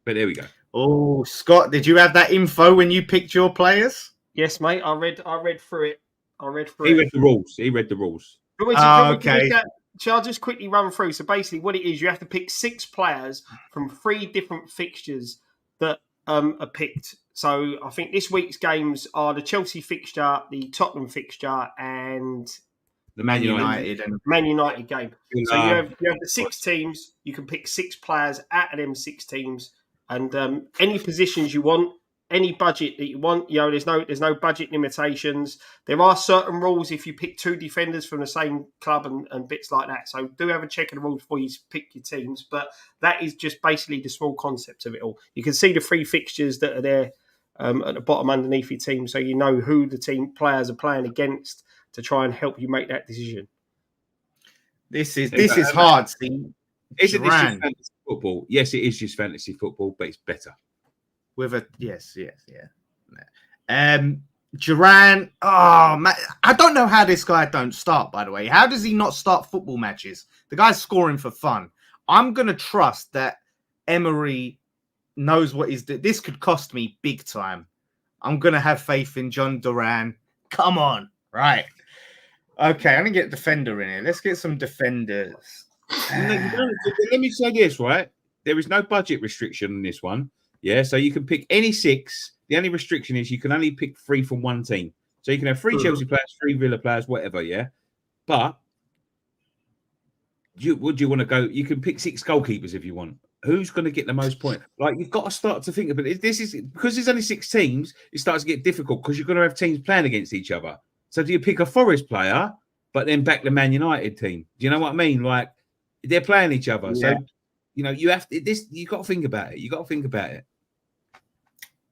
S1: But there we go.
S2: Oh, Scott, did you have that info when you picked your players?
S3: Yes, mate. I read through it.
S1: He read the rules.
S2: Okay.
S3: Shall I just quickly run through? So basically, what it is, you have to pick 6 players from 3 different fixtures that are picked. So I think this week's games are the Chelsea fixture, the Tottenham fixture, and
S2: the Man United
S3: game. So you have the 6 teams. You can pick 6 players out of them 6 teams, and any positions you want, any budget that you want. You know, there's no budget limitations. There are certain rules if you pick 2 defenders from the same club and bits like that. So do have a check of the rules before you pick your teams. But that is just basically the small concept of it all. You can see the 3 fixtures that are there at the bottom underneath your team, so you know who the team players are playing against to try and help you make that decision.
S2: This is hard. See,
S1: isn't this just fantasy football? Yes, it is just fantasy football, but it's better.
S2: With a yes. Duran. Oh man, I don't know how this guy don't start. By the way, how does he not start football matches? The guy's scoring for fun. I'm gonna trust that Emery knows what he's doing. This could cost me big time. I'm gonna have faith in John Duran. Come on, right? Okay, I'm gonna get a defender in here. Let's get some defenders.
S1: Let me say this, right? There is no budget restriction on this one. Yeah, so you can pick any 6. The only restriction is you can only pick 3 from one team. So you can have 3 Chelsea players, 3 Villa players, whatever, yeah? But would you want to go? You can pick 6 goalkeepers if you want. Who's going to get the most points? Like, you've got to start to think about it. This is because there's only 6 teams. It starts to get difficult because you're going to have teams playing against each other. So do you pick a Forest player, but then back the Man United team? Do you know what I mean? Like, they're playing each other. Yeah. So, you know, you have to, this. You got to think about it. You got to think about it.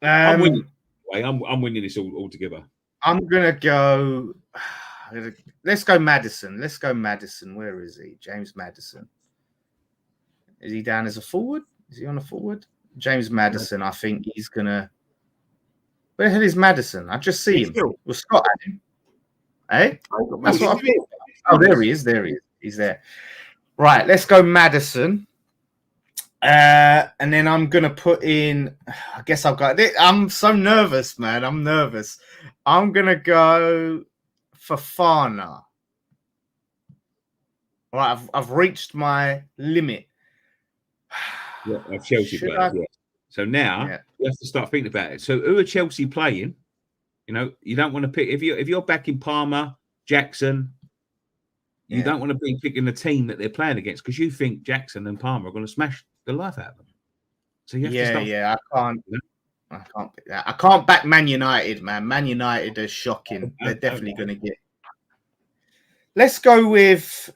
S1: I'm winning. I'm winning this all together.
S2: I'm gonna go. Let's go Maddison. Let's go Maddison. Where is he? James Maddison. Is he down as a forward? Is he on a forward? James Maddison. I think he's gonna. Where the hell is Maddison? I just see him. Was Scott at him? Eh? That's what I thought. Oh, there he is. There he is. He's there. Right. Let's go Maddison. And then I'm gonna put in. I guess I've got. I'm so nervous, man. I'm nervous. I'm gonna go Fofana. All right, I've reached my limit.
S1: Yeah, Chelsea players. Yeah. So now you have to start thinking about it. So who are Chelsea playing? You know, you don't want to pick if you're backing Palmer, Jackson. You don't want to be picking the team that they're playing against because you think Jackson and Palmer are going to smash the life out of them. So you have to start.
S2: I can't. You know? I can't pick that. I can't back Man United, man. Man United are shocking. They're definitely going to get. Let's go with.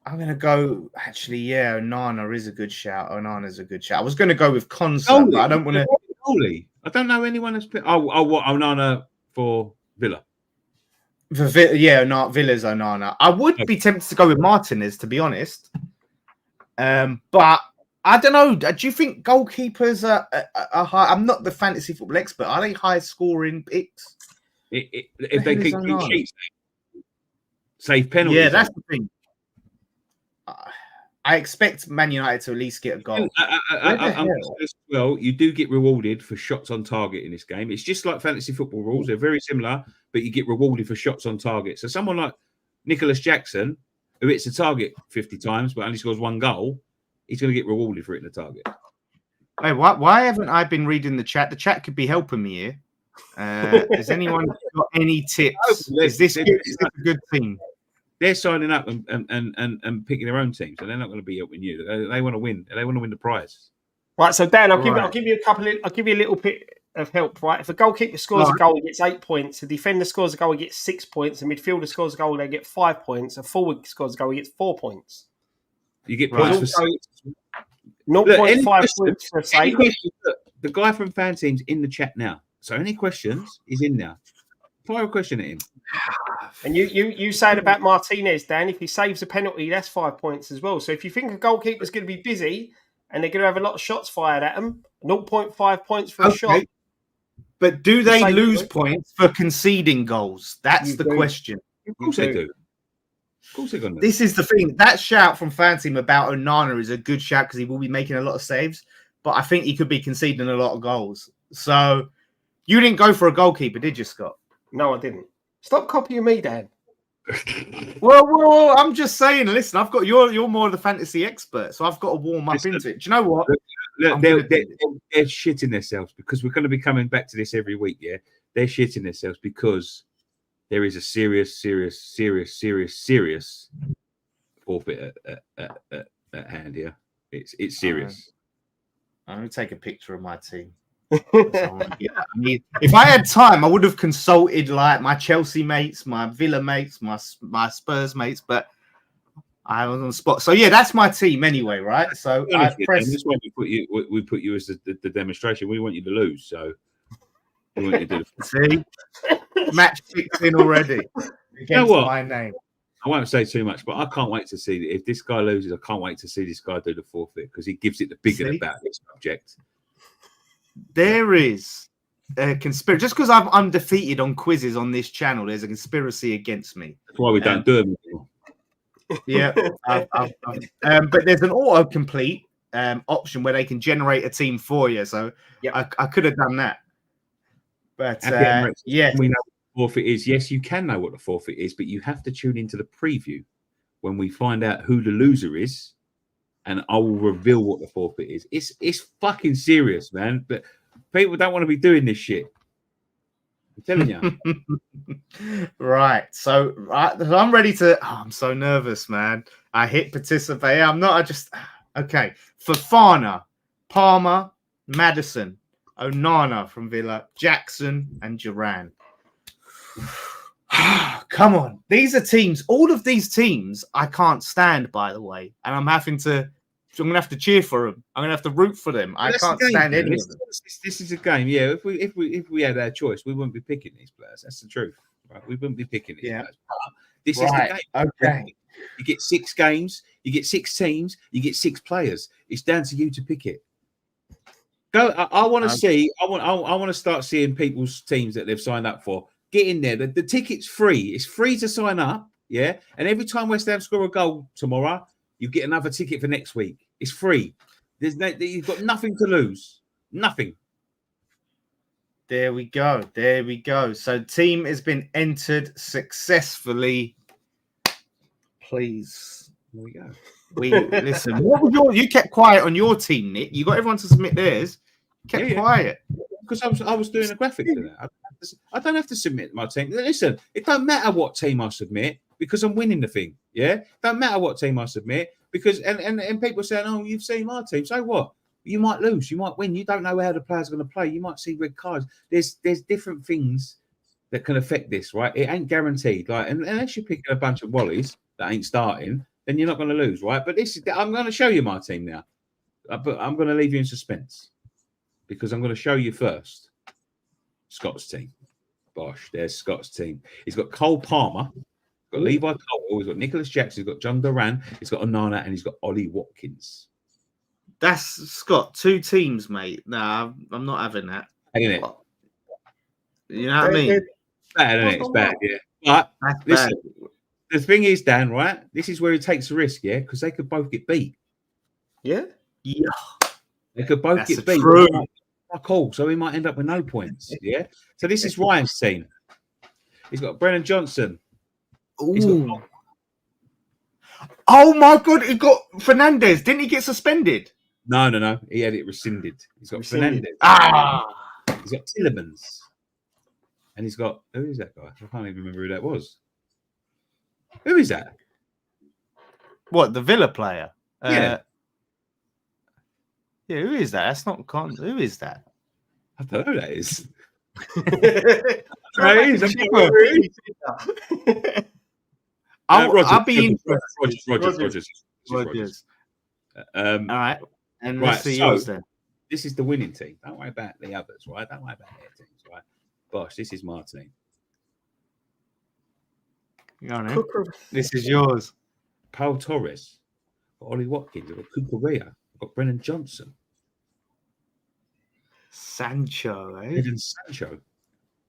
S2: I'm going to go. Actually, Onana is a good shout. Onana's a good shout. I was going to go with Konsa, but I don't want to.
S1: I don't know anyone that's picked. What Onana for Villa?
S2: Villa's Onana. I would be tempted to go with Martinez, to be honest. But I don't know. Do you think goalkeepers are high? I'm not the fantasy football expert. Are they high scoring picks?
S1: If they keep clean sheets, save penalties.
S2: Yeah, that's the thing. I expect Man United to at least get a goal.
S1: Well, you do get rewarded for shots on target in this game. It's just like fantasy football rules. They're very similar, but you get rewarded for shots on target. So someone like Nicholas Jackson, who hits the target 50 times but only scores 1 goal, he's going to get rewarded for hitting the target.
S2: Hey, why haven't I been reading the chat? The chat could be helping me here. Has anyone got any tips? Is this a good team?
S3: they're signing up and picking their own team, so they're not going to be helping you. They want to win. They want to win the prize.
S4: Right. So Dan, I'll give you a little bit of help. Right. If a goalkeeper scores a goal, he gets 8 points. A defender scores a goal, he gets 6 points. A midfielder scores a goal, they get 5 points. A forward scores a goal, he gets 4 points.
S3: You get points for 6.
S4: 0.5 points for a save.
S3: The guy from Fan Team's in the chat now. So any questions, he's in there. Fire a question at him.
S4: And you said about Martinez, Dan, if he saves a penalty, that's 5 points as well. So if you think a goalkeeper's going to be busy and they're going to have a lot of shots fired at them, 0.5 points for a shot.
S2: But do they lose points for conceding goals? That's the question.
S3: Of course they do. Of course they're going to.
S2: This is the thing. That shout from Fan Team about Onana is a good shout because he will be making a lot of saves, but I think he could be conceding a lot of goals. So you didn't go for a goalkeeper, did you, Scott?
S4: No, I didn't. Stop copying me, Dan.
S2: well, I'm just saying. Listen, I've got you're more of the fantasy expert, so I've got to warm up into it. Do you know what?
S3: Look, they're shitting themselves because we're going to be coming back to this every week. Yeah, they're shitting themselves because there is a serious forfeit at hand here. It's serious.
S2: I'm going to take a picture of my team. If I had time, I would have consulted like my Chelsea mates, my Villa mates, my Spurs mates, but I was on the spot. So yeah, that's my team anyway, right? So I press.
S3: This way we put you as the demonstration. We want you to lose, so we want you to
S2: see match fixing already. Against my name.
S3: I won't say too much, but I can't wait to see if this guy loses. I can't wait to see this guy do the forfeit because he gives it the bigger about this subject.
S2: There is a conspiracy. Just because I'm undefeated on quizzes on this channel, there's a conspiracy against me.
S3: That's why we don't do them anymore.
S2: Yeah. But there's an autocomplete option where they can generate a team for you. So I could have done that. But yeah.
S3: We know what the forfeit is. Yes, you can know what the forfeit is, but you have to tune into the preview when we find out who the loser is. And I will reveal what the forfeit is. It's fucking serious, man. But people don't want to be doing this shit.
S1: I'm telling you.
S2: Right. So I'm ready to. Oh, I'm so nervous, man. I hit participate. I'm not. I just. Okay. Fofana, Palmer, Maddison, Onana from Villa, Jackson, and Duran. Come on. These are teams. All of these teams I can't stand, by the way. And I'm going to have to cheer for them. I'm going to have to root for them. I can't stand any of them.
S1: This is a game. Yeah, if we had our choice, we wouldn't be picking these players. That's the truth. Right? We wouldn't be picking these players. But this is the game.
S2: Okay.
S1: You get 6 games, you get 6 teams, you get 6 players. It's down to you to pick it. Go. I want to see. I want to start seeing people's teams that they've signed up for. Get in there. The ticket's free. It's free to sign up. Yeah. And every time West Ham score a goal tomorrow, you get another ticket for next week. It's free. You've got nothing to lose. Nothing.
S2: There we go. There we go. So team has been entered successfully. Please.
S1: There we go.
S2: Listen. What was you kept quiet on your team, Nick. You got everyone to submit theirs. Kept quiet.
S1: Because I was doing a graphic for that. I don't have to submit my team. Listen, it don't matter what team I submit because I'm winning the thing. Yeah, it don't matter what team I submit because and people saying, "Oh, you've seen my team." So what? You might lose, you might win. You don't know how the players are going to play. You might see red cards. There's different things that can affect this, right? It ain't guaranteed. Like unless you're picking a bunch of wallies that ain't starting, then you're not going to lose, right? But I'm going to show you my team now, but I'm going to leave you in suspense because I'm going to show you first. Scott's team. Bosh, there's Scott's team. He's got Cole Palmer, he's got Levi Cole, he's got Nicholas Jackson, he's got John Duran, he's got Onana, and he's got Ollie Watkins.
S2: That's Scott, 2 teams, mate. Nah, I'm not having that.
S1: Ain't it?
S2: You know what I mean?
S1: It's bad, isn't it? It's bad, yeah. But listen, the thing is, Dan, right? This is where he takes a risk, yeah, because they could both get beat.
S3: Yeah?
S2: Yeah.
S1: They could both get beat.
S2: True.
S1: Cool. So he might end up with no points. Yeah. So this is Ryan's team. He's got Brennan Johnson.
S2: Ooh. Oh my God! He got Fernandez. Didn't he get suspended?
S1: No. He had it rescinded. He's got Fernandez. He's got Tillemans. And he's got who is that guy? I can't even remember who that was. Who is that?
S2: What, the Villa player?
S1: Yeah.
S2: Yeah, who is that? That's not who is that?
S1: I don't know who that is.
S2: I'll be
S1: Rogers.
S2: All right. And
S1: right,
S2: let's see yours then.
S1: This is the winning team. Don't worry about the others, right? Don't worry about their teams, right? Bosh, this is my team.
S2: This is yours.
S1: Paul Torres, got Ollie Watkins, I've got Cucurella, I've got Brennan Johnson.
S2: Sancho, eh?
S1: Even Sancho.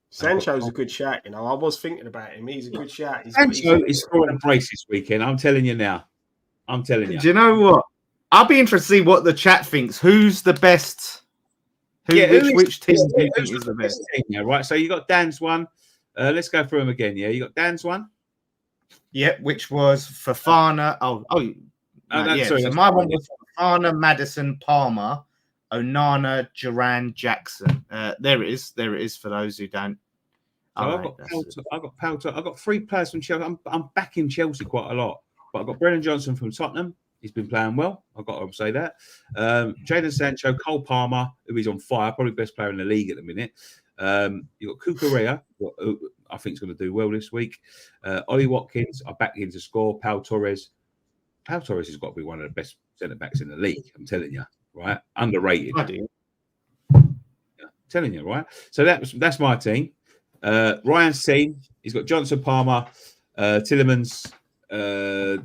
S3: Sancho's a good shout, you know. I was thinking about him. He's a good shout.
S1: Sancho is scoring a brace this weekend. I'm telling you now. I'm telling you.
S2: Do you know what? I'll be interested to see what the chat thinks. Who's the best? Which team do you think is the best?
S1: Team, yeah, right. So you got Dan's one. Let's go through them again. Yeah, you got Dan's one.
S2: Yeah, which was Fofana. Sorry. So my one was Fofana, Maddison, Palmer, Onana, Duran, Jackson. There it is. There it is for those who don't.
S1: I've got 3 players from Chelsea. I'm backing Chelsea quite a lot, but I've got Brennan Johnson from Tottenham. He's been playing well. I've got to say that. Jadon Sancho, Cole Palmer, who is on fire, probably best player in the league at the minute. You've got Cucurella, who I think is going to do well this week. Ollie Watkins, I back him to score. Pau Torres. Pau Torres has got to be one of the best centre backs in the league. I'm telling you, right? Underrated. Telling you, right? So that's my team. Ryan's team. He's got Johnson, Palmer, Tillemans. Caicedo,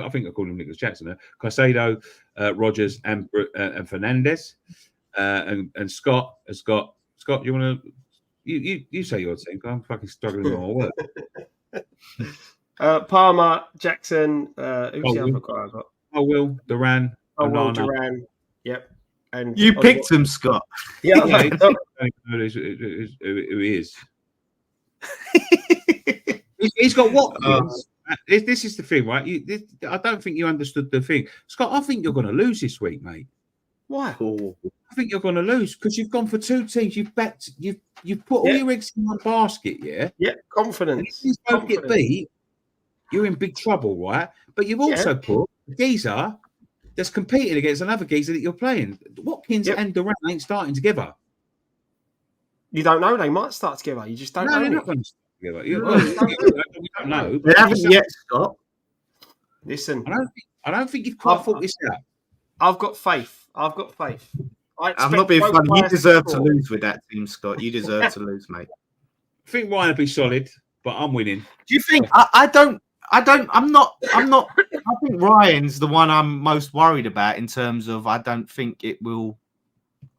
S1: I think I called him Nicholas Jackson there. Caicedo, Rogers, and Fernandez, and Scott has got. Scott, you want to? You say your team. I'm fucking struggling with my work.
S3: Palmer, Jackson. Who's the other guy I got?
S1: Will Duran.
S3: Duran. Yep. And
S2: you picked him, Scott.
S3: Yeah,
S1: I don't know who he is. He's got Watkins. This is the thing, right? I don't think you understood the thing. Scott, I think you're going to lose this week, mate.
S3: Why?
S2: Oh.
S1: I think you're going to lose because you've gone for 2 teams. You've bet. You've put all your eggs in one basket. Yeah.
S3: Yeah,
S1: And if
S3: confidence.
S1: you both get beat, you're in big trouble, right? But you've also put a geezer that's competing against another geezer that you're playing. Watkins and Durant ain't starting together.
S3: You don't know. They might start together. You just don't know.
S1: They're not going to start together. We don't know.
S2: They haven't yet, Scott.
S3: Listen,
S1: I don't think you've quite thought this out.
S3: I've got faith. I'm
S2: not being funny. You deserve to lose with that team, Scott. You deserve to lose, mate.
S1: I think Ryan will be solid, but I'm winning.
S2: Do you think? I'm not. I think Ryan's the one I'm most worried about in terms of. I don't think it will.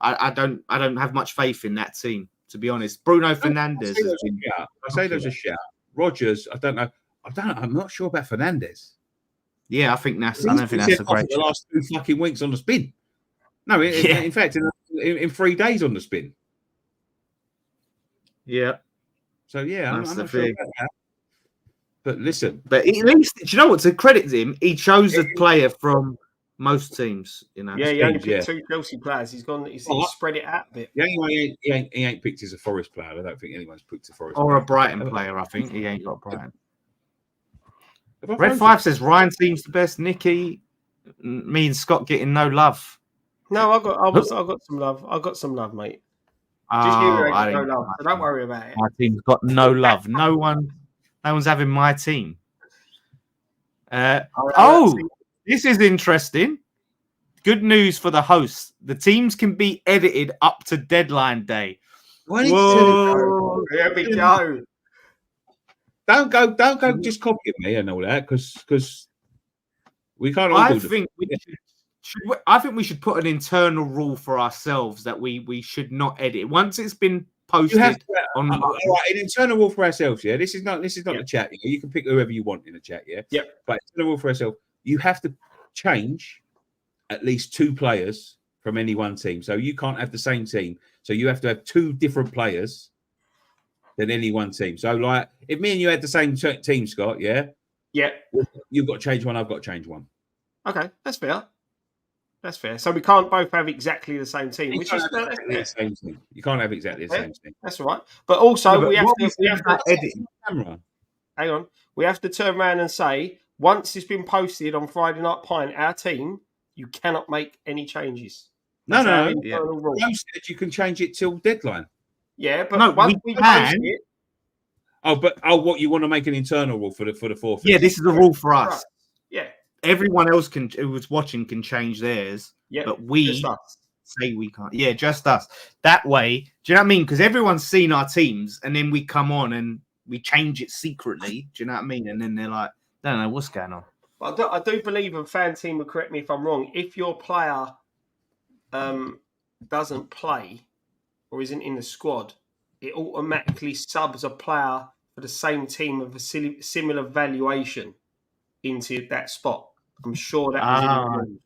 S2: I don't have much faith in that team, to be honest. Bruno Fernandes.
S1: I say there's a shout. Rogers. I don't know. I'm not sure about Fernandes.
S2: Yeah, I don't think that's a great.
S1: The last 2 fucking weeks on the spin. No, in fact, in 3 days on the spin.
S2: Yeah.
S1: So yeah, I'm not sure about that. But listen,
S2: but at least, do you know what? To credit him, he chose a player from most teams. You know.
S3: Yeah, he only picked 2 Chelsea players. He's spread it out a bit.
S1: The only one he ain't picked is a Forest player. I don't think anyone's picked a Forest
S2: or
S1: player.
S2: a Brighton player. I think he ain't got Brighton. Red 5 says Ryan seems the best. Nicky, me and Scott getting no love.
S3: No, I got some love. I got some love, mate. Just you ain't got no love. So don't worry about it.
S2: My team's got no love. No one's having my team. This is interesting. Good news for the hosts. The teams can be edited up to deadline day.
S3: Whoa! There we go.
S1: Don't go just copying me and all that because we can't all
S2: I think we should put an internal rule for ourselves that we should not edit once it's been posted.
S1: An internal rule for ourselves. Yeah, this is not the chat. You can pick whoever you want in the chat. Yeah.
S3: Yep.
S1: But internal rule for ourselves. You have to change at least 2 players from any one team. So you can't have the same team. So you have to have 2 different players than any one team. So, like, if me and you had the same team, Scott, yeah, you've got to change one. I've got to change one.
S3: Okay, that's fair. That's fair. So we can't both have exactly the same team, which is
S1: the same team. You can't have exactly the same team.
S3: That's all right. But also, we have to
S1: edit camera.
S3: Hang on, we have to turn around and say once it's been posted on Friday Night Pint, our team, you cannot make any changes.
S1: No. No said you can change it till deadline.
S3: Yeah, but once we post it.
S1: What you want to make an internal rule for the 4th?
S2: Yeah, this is a rule for us.
S3: Yeah.
S2: Everyone else who was watching can change theirs, but we say we can't. Yeah, just us. That way, do you know what I mean? Because everyone's seen our teams, and then we come on and we change it secretly. Do you know what I mean? And then they're like, I don't know what's going on.
S3: I do believe a fan team will correct me if I'm wrong. If your player doesn't play or isn't in the squad, it automatically subs a player for the same team of a similar valuation into that spot. I'm sure that was in the rules.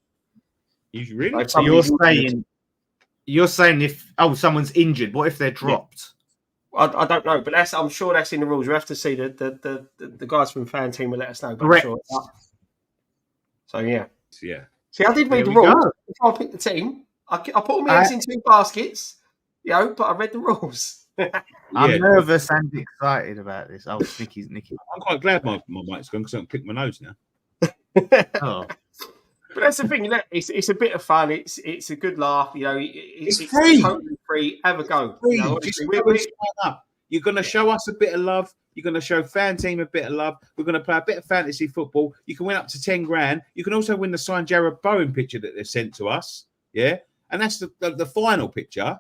S1: You really?
S2: So you're saying if someone's injured, what if they're dropped?
S3: I don't know, but I'm sure that's in the rules. We have to see the guys from fan team will let us know. But
S2: correct.
S3: I'm sure so yeah.
S1: See,
S3: I did read the rules. Before I picked the team, I put all my eggs in 2 baskets, but I read the rules.
S2: I'm nervous and excited about this. Oh, Nicky.
S1: I'm quite glad my mic's gone because I can pick my nose now.
S3: But that's the thing, it's a bit of fun. It's a good laugh,
S1: It's free.
S3: Totally free. Have a go.
S1: You're going to show us a bit of love. You're going to show fan team a bit of love. We're going to play a bit of fantasy football. You can win up to 10 grand. You can also win the signed Jarrod Bowen picture that they've sent to us. Yeah, and that's the final picture.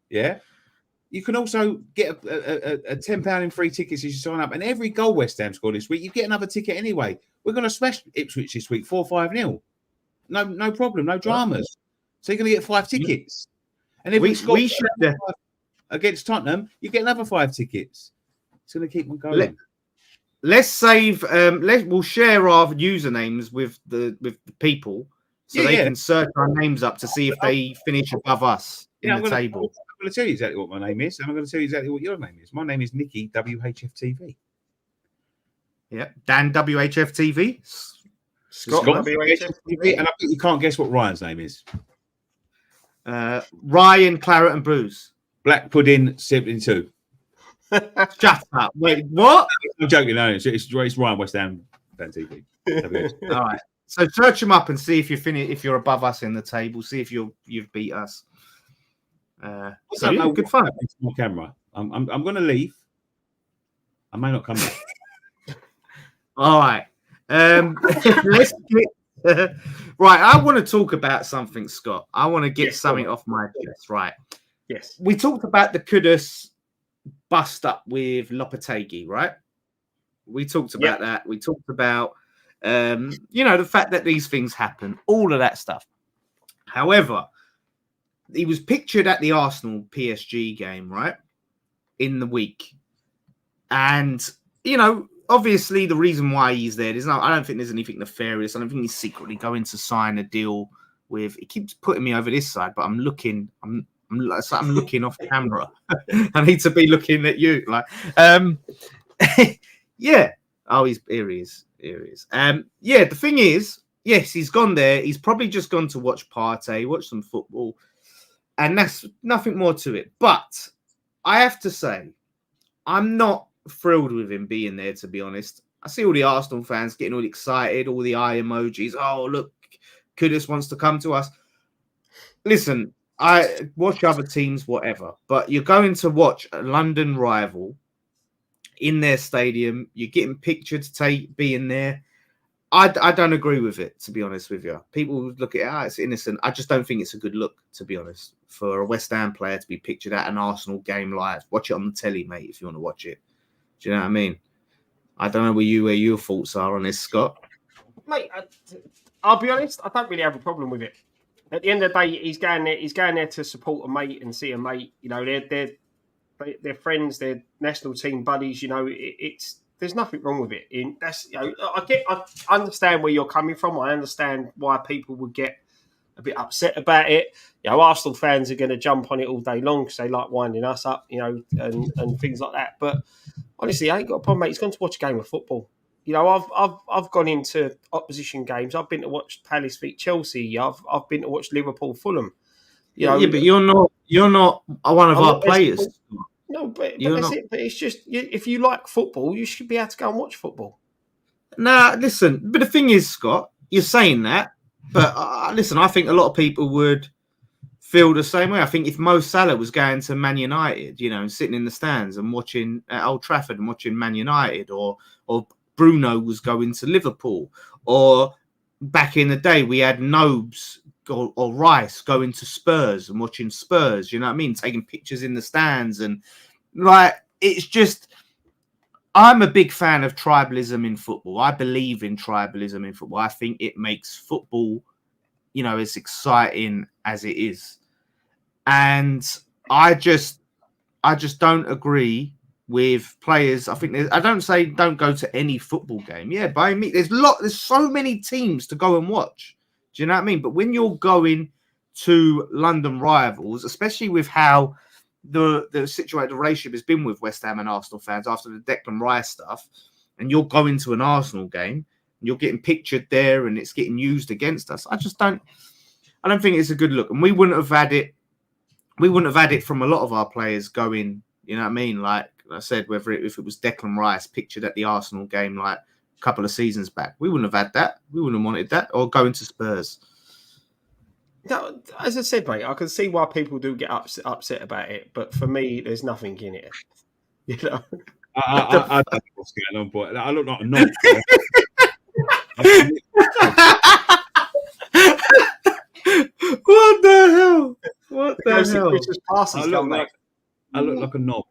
S1: Yeah. You can also get a £10 in free tickets as you sign up. And every goal West Ham scored this week, you get another ticket anyway. We're going to smash Ipswich this week, 4-5-0. No problem, no dramas. So you're going to get 5 tickets. And if we score against Tottenham, you get another 5 tickets. It's going to keep on going.
S2: Let's save. We'll share our usernames with the people, so they can search our names up to see if they finish above us in the table.
S1: I'm going to tell you exactly what my name is, and I'm going to tell you exactly what your name is. My name is Nicky WHFTV.
S2: Yeah, Dan WHFTV.
S3: Scott WHFTV.
S1: And I think you can't guess what Ryan's name is.
S2: Ryan, Claret and Booze.
S1: Black Pudding 72.
S2: Shut up. Wait, what?
S1: I'm joking. No, it's Ryan West Ham fan TV.
S2: All right. So search them up and see if you're above us in the table. See if you've beat us. So yeah, good fun.
S1: It's my camera. I'm going to leave. I may not come back.
S2: All right. Let's get right. I want to talk about something, Scott. I want to get something off my chest. Right.
S3: Yes.
S2: We talked about the Kudus bust up with Lopetegui, right? We talked about that. We talked about the fact that these things happen, all of that stuff. However, he was pictured at the Arsenal PSG game, right? In the week. And, obviously the reason why he's there, I don't think there's anything nefarious. I don't think he's secretly going to sign a deal with, it keeps putting me over this side, but I'm looking off camera. I need to be looking at you. Yeah. Oh, here he is. The thing is, yes, he's gone there. He's probably just gone to watch Partey, watch some football, and that's nothing more to it. But I have to say, I'm not thrilled with him being there, to be honest. I see all the Arsenal fans getting all excited, all the eye emojis. Oh, look, Kudus wants to come to us. Listen, I watch other teams, whatever, but you're going to watch a London rival in their stadium. You're getting pictured to being there. I don't agree with it, to be honest with you. People look at it's innocent. I just don't think it's a good look, to be honest, for a West Ham player to be pictured at an Arsenal game live. Watch it on the telly, mate, if you want to watch it. Do you know what I mean? I don't know where your thoughts are on this, Scott.
S3: Mate, I'll be honest, I don't really have a problem with it. At the end of the day, he's going there to support a mate and see a mate. They're friends, they're national team buddies. There's nothing wrong with it. I understand where you're coming from. I understand why people would get a bit upset about it. Arsenal fans are going to jump on it all day long because they like winding us up, and things like that. But honestly, I ain't got a problem, mate. He's gone to watch a game of football. I've gone into opposition games. I've been to watch Palace beat Chelsea. I've been to watch Liverpool, Fulham.
S2: But you're not one of our players.
S3: No, but that's it. But it's just, if you like football, you should be able to go and watch football.
S2: Nah, listen. But the thing is, Scott, you're saying that, but listen, I think a lot of people would feel the same way. I think if Mo Salah was going to Man United, and sitting in the stands and watching at Old Trafford and watching Man United, or Bruno was going to Liverpool, or back in the day we had Nobes or Rice going to Spurs and watching Spurs, you know what I mean? Taking pictures in the stands, and it's just, I'm a big fan of tribalism in football. I believe in tribalism in football. I think it makes football, as exciting as it is. And I just don't agree with players. I think I don't say don't go to any football game. Yeah, by me, there's so many teams to go and watch. Do you know what I mean? But when you're going to London rivals, especially with how the relationship has been with West Ham and Arsenal fans after the Declan Rice stuff, and you're going to an Arsenal game and you're getting pictured there and it's getting used against us, I don't think it's a good look. And we wouldn't have had it from a lot of our players going, you know what I mean? Like I said, if it was Declan Rice pictured at the Arsenal game like a couple of seasons back, we wouldn't have had that. We wouldn't have wanted that, or going to Spurs.
S3: No, as I said, mate, I can see why people do get upset about it, but for me, there's nothing in it.
S1: I don't know what's going on, but I look like a knob.
S2: What the hell? What the hell?
S1: I look like a knob.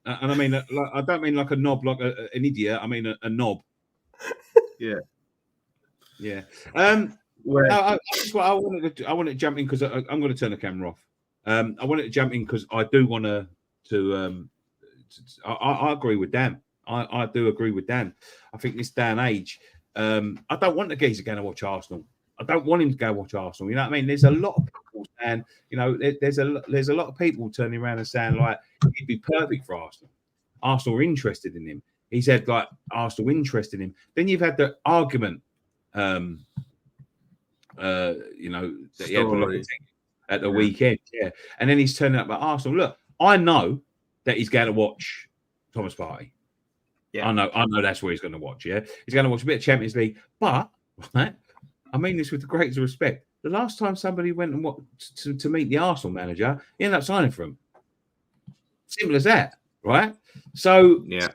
S1: And I mean, I don't mean like a knob, like an idiot. I mean a knob.
S2: Yeah.
S1: Yeah. I wanted to jump in because I'm going to turn the camera off. I wanted to jump in because I do want to. I agree with Dan. I do agree with Dan. I think this day and age, I don't want the geezer going to watch Arsenal. I don't want him to go watch Arsenal. You know what I mean? There's a lot of people saying, there's a lot of people turning around and saying like he'd be perfect for Arsenal. Arsenal are interested in him. He said like Arsenal interested in him. Then you've had the argument, that he had at the weekend. Yeah, and then he's turning up at Arsenal. Look, I know that he's going to watch Thomas Partey. Yeah, I know that's where he's going to watch. Yeah, he's going to watch a bit of Champions League. But right, I mean this with the greatest respect. The last time somebody went and to meet the Arsenal manager, he ended up signing for him. Simple as that, right? So
S2: yeah,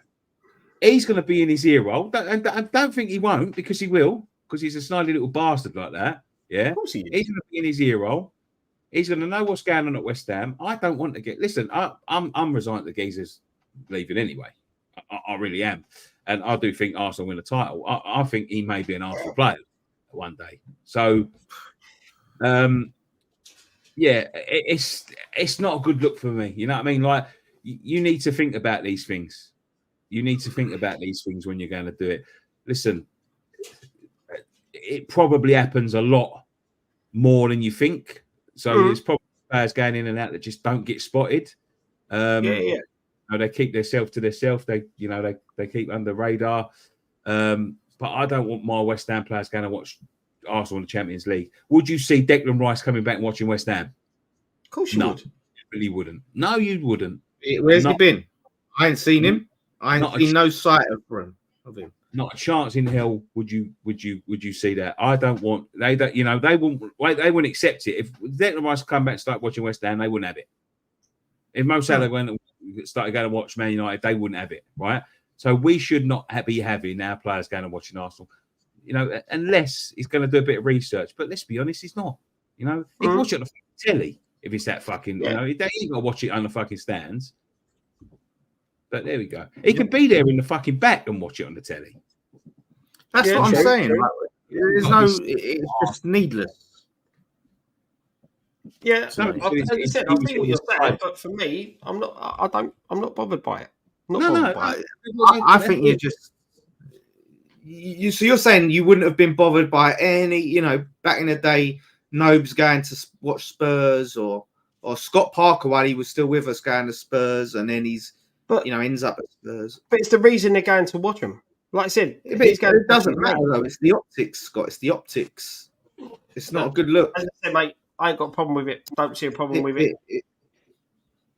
S1: he's going to be in his ear roll. And I don't think he won't, because he will, because he's a snidey little bastard like that. Yeah,
S3: of course he is.
S1: He's going to be in his ear roll. He's going to know what's going on at West Ham. I don't want to get. Listen, I'm resigned to Geezer's leaving anyway. I really am, and I do think Arsenal win the title. I think he may be an Arsenal player one day. So, yeah, it's not a good look for me. You know what I mean? Like, you need to think about these things. You need to think about these things when you're going to do it. Listen, it probably happens a lot more than you think. So there's probably players going in and out that just don't get spotted. They keep themselves to themselves. They keep under radar. But I don't want my West Ham players going to watch Arsenal in the Champions League. Would you see Declan Rice coming back and watching West Ham?
S3: Of course you would.
S1: You really wouldn't. No, you wouldn't.
S2: Where's he been? I ain't seen him. I ain't seen no sight of him.
S1: Not a chance in hell would you see that. I don't want they wouldn't accept it. If Declan Rice come back and start watching West Ham, they wouldn't have it. If Mo Salah went and started going to watch Man United, they wouldn't have it, right? So we should not be having our players going and watching Arsenal, unless he's going to do a bit of research. But let's be honest, he's not. He can watch it on the telly if it's that fucking. He ain't got to watch it on the fucking stands. But there we go. He can be there in the fucking back and watch it on the telly.
S2: That's what I'm saying. It's just needless.
S3: Yeah, I see what you're saying, but for me, I'm not bothered by it.
S2: I think you're just. So you're saying you wouldn't have been bothered by any, back in the day, Nobes going to watch Spurs or Scott Parker while he was still with us going to Spurs, and then he's. But ends up at Spurs.
S3: But it's the reason they're going to watch him. Like I said,
S2: it doesn't matter though. It's the optics, Scott. It's the optics. It's not a good look.
S3: As I said, mate, I ain't got a problem with it. Don't see a problem with it.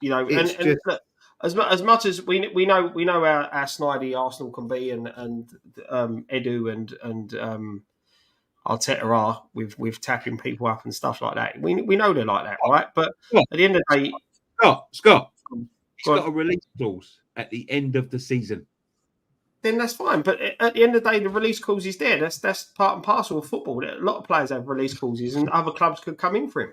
S3: Look, as much as we know how snidey Arsenal can be, and Edu and Arteta are with tapping people up and stuff like that. We know they're like that, right? But at the end of the day,
S1: Scott. He's got a release clause at the end of the season.
S3: Then that's fine. But at the end of the day, the release clause is there. That's part and parcel of football. A lot of players have release clauses, and other clubs could come in for him.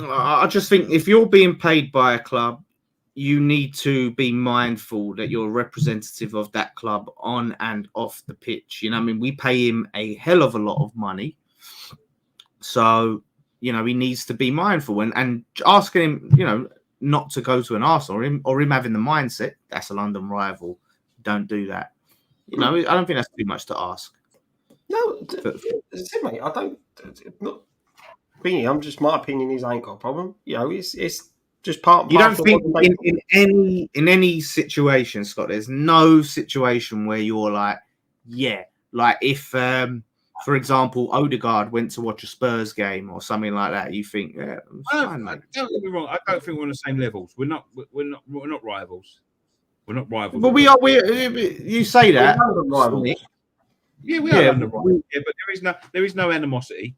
S2: I just think if you're being paid by a club, you need to be mindful that you're a representative of that club on and off the pitch. We pay him a hell of a lot of money. So, he needs to be mindful and asking him, not to go to an Arsenal or him having the mindset, that's a London rival. Don't do that. I don't think that's too much to ask.
S3: No, mate, I don't. Not opinion. My opinion is I ain't got a problem. It's just part. And
S2: you don't think in any situation, Scott? There's no situation where you're like if. For example, Odegaard went to watch a Spurs game or something like that. You think, fine, mate.
S1: Don't get me wrong. I don't think we're on the same levels. We're not rivals. We're not rivals.
S2: But we are. You say that.
S1: Yeah, we are under rivals. Yeah, but there is no animosity,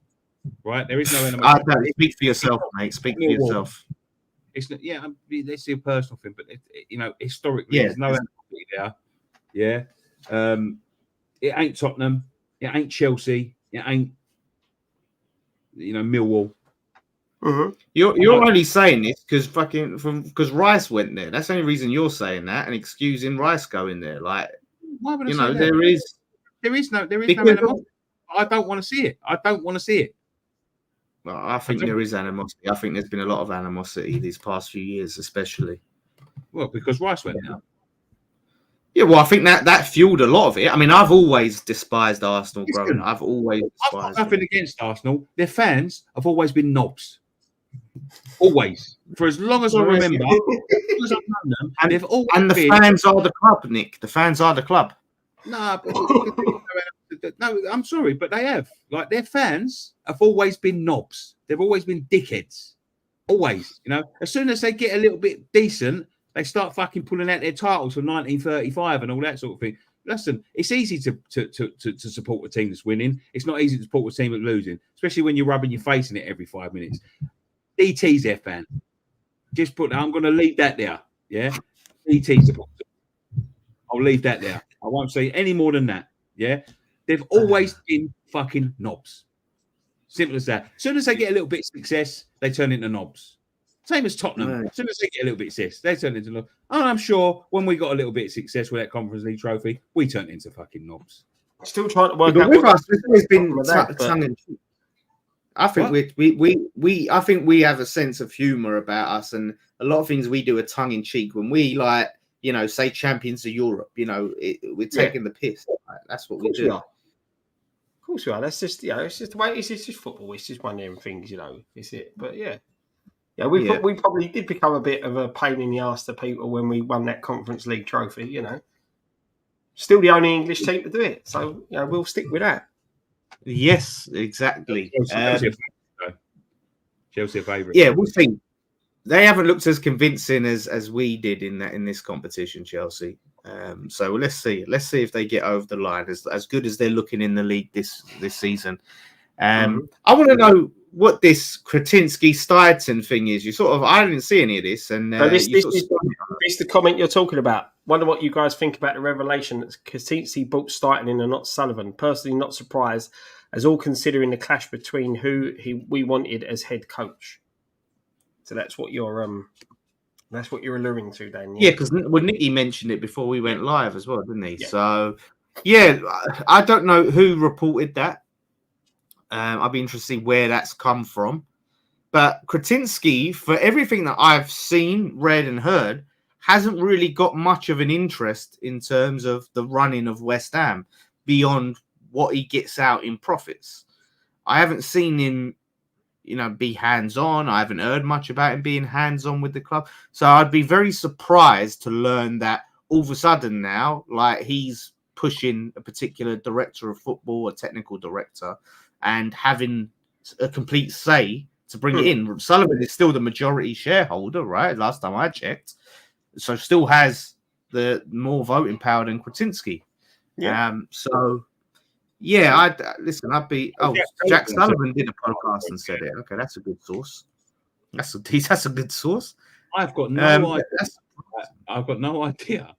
S1: right? There is no animosity.
S2: Speak for yourself, mate. Speak for yourself.
S1: It's let's see a personal thing, but historically, there's no animosity there. Yeah, it ain't Tottenham. It ain't Chelsea. It ain't, Millwall.
S2: Mm-hmm. You're only saying this because Rice went there. That's the only reason you're saying that and excusing Rice going there. Like,
S1: why would I say that? There is no animosity. I don't want to see it.
S2: Well, I think there is animosity. I think there's been a lot of animosity these past few years, especially.
S1: Well, because Rice went there.
S2: Yeah, well, I think that fueled a lot of it. I mean, I've always despised Arsenal growing up. I've got
S1: nothing against Arsenal. Their fans have always been knobs. Always. For as long as I remember.
S2: And the fans are the club, Nick. The fans are the club.
S1: Nah, but No, I'm sorry, but they have. Like, their fans have always been knobs. They've always been dickheads. Always. You know, as soon as they get a little bit decent, they start fucking pulling out their titles from 1935 and all that sort of thing. Listen, it's easy to support a team that's winning. It's not easy to support a team that's losing, especially when you're rubbing your face in it every 5 minutes. DT's their fan. Just I'm going to leave that there. Yeah, DT support. I'll leave that there. I won't say any more than that. Yeah, they've always been fucking knobs. Simple as that. As soon as they get a little bit of success, they turn into knobs. Same as Tottenham. As soon as they get a little bit of success, they turn into knobs. And I'm sure when we got a little bit of success with that Conference League trophy, we turned into fucking knobs.
S3: Still trying to work out.
S2: With us, it's always been tongue in cheek. I think I think we have a sense of humour about us, and a lot of things we do are tongue in cheek. When we say champions of Europe, we're taking the piss. Right? That's what we do.
S3: Of course we are. That's just it's just the way it's just football. It's just one of them things, It's it. But we probably did become a bit of a pain in the arse to people when we won that Conference League trophy. Still the only English team to do it, so we'll stick with that.
S2: Yes, exactly.
S1: Chelsea a favourite.
S2: Yeah, we'll see. They haven't looked as convincing as we did in this competition, Chelsea. So let's see. Let's see if they get over the line as good as they're looking in the league this season. I want to know what this Kritinsky Steidten thing is. I didn't see any of this, and
S3: this is the comment you're talking about. Wonder what you guys think about the revelation that Captaincy bought Steidten in and not Sullivan. Personally, not surprised, as all considering the clash between who we wanted as head coach. So that's what you're alluding to, Dan.
S2: Yeah, because Nicky mentioned it before we went live as well, didn't he? Yeah. So, I don't know who reported that. I'd be interested to see where that's come from. But Kritinsky, for everything that I've seen, read, and heard, hasn't really got much of an interest in terms of the running of West Ham beyond what he gets out in profits. I haven't seen him, be hands-on. I haven't heard much about him being hands-on with the club. So I'd be very surprised to learn that all of a sudden now, he's pushing a particular director of football, a technical director, and having a complete say to bring it in. Sullivan is still the majority shareholder, right? Last time I checked. So still has the more voting power than Kritinsky. Yeah. I'd be. Jack Sullivan did a podcast and said it. Okay, that's a good source. That's a good source.
S1: I've got no idea. I've got no idea.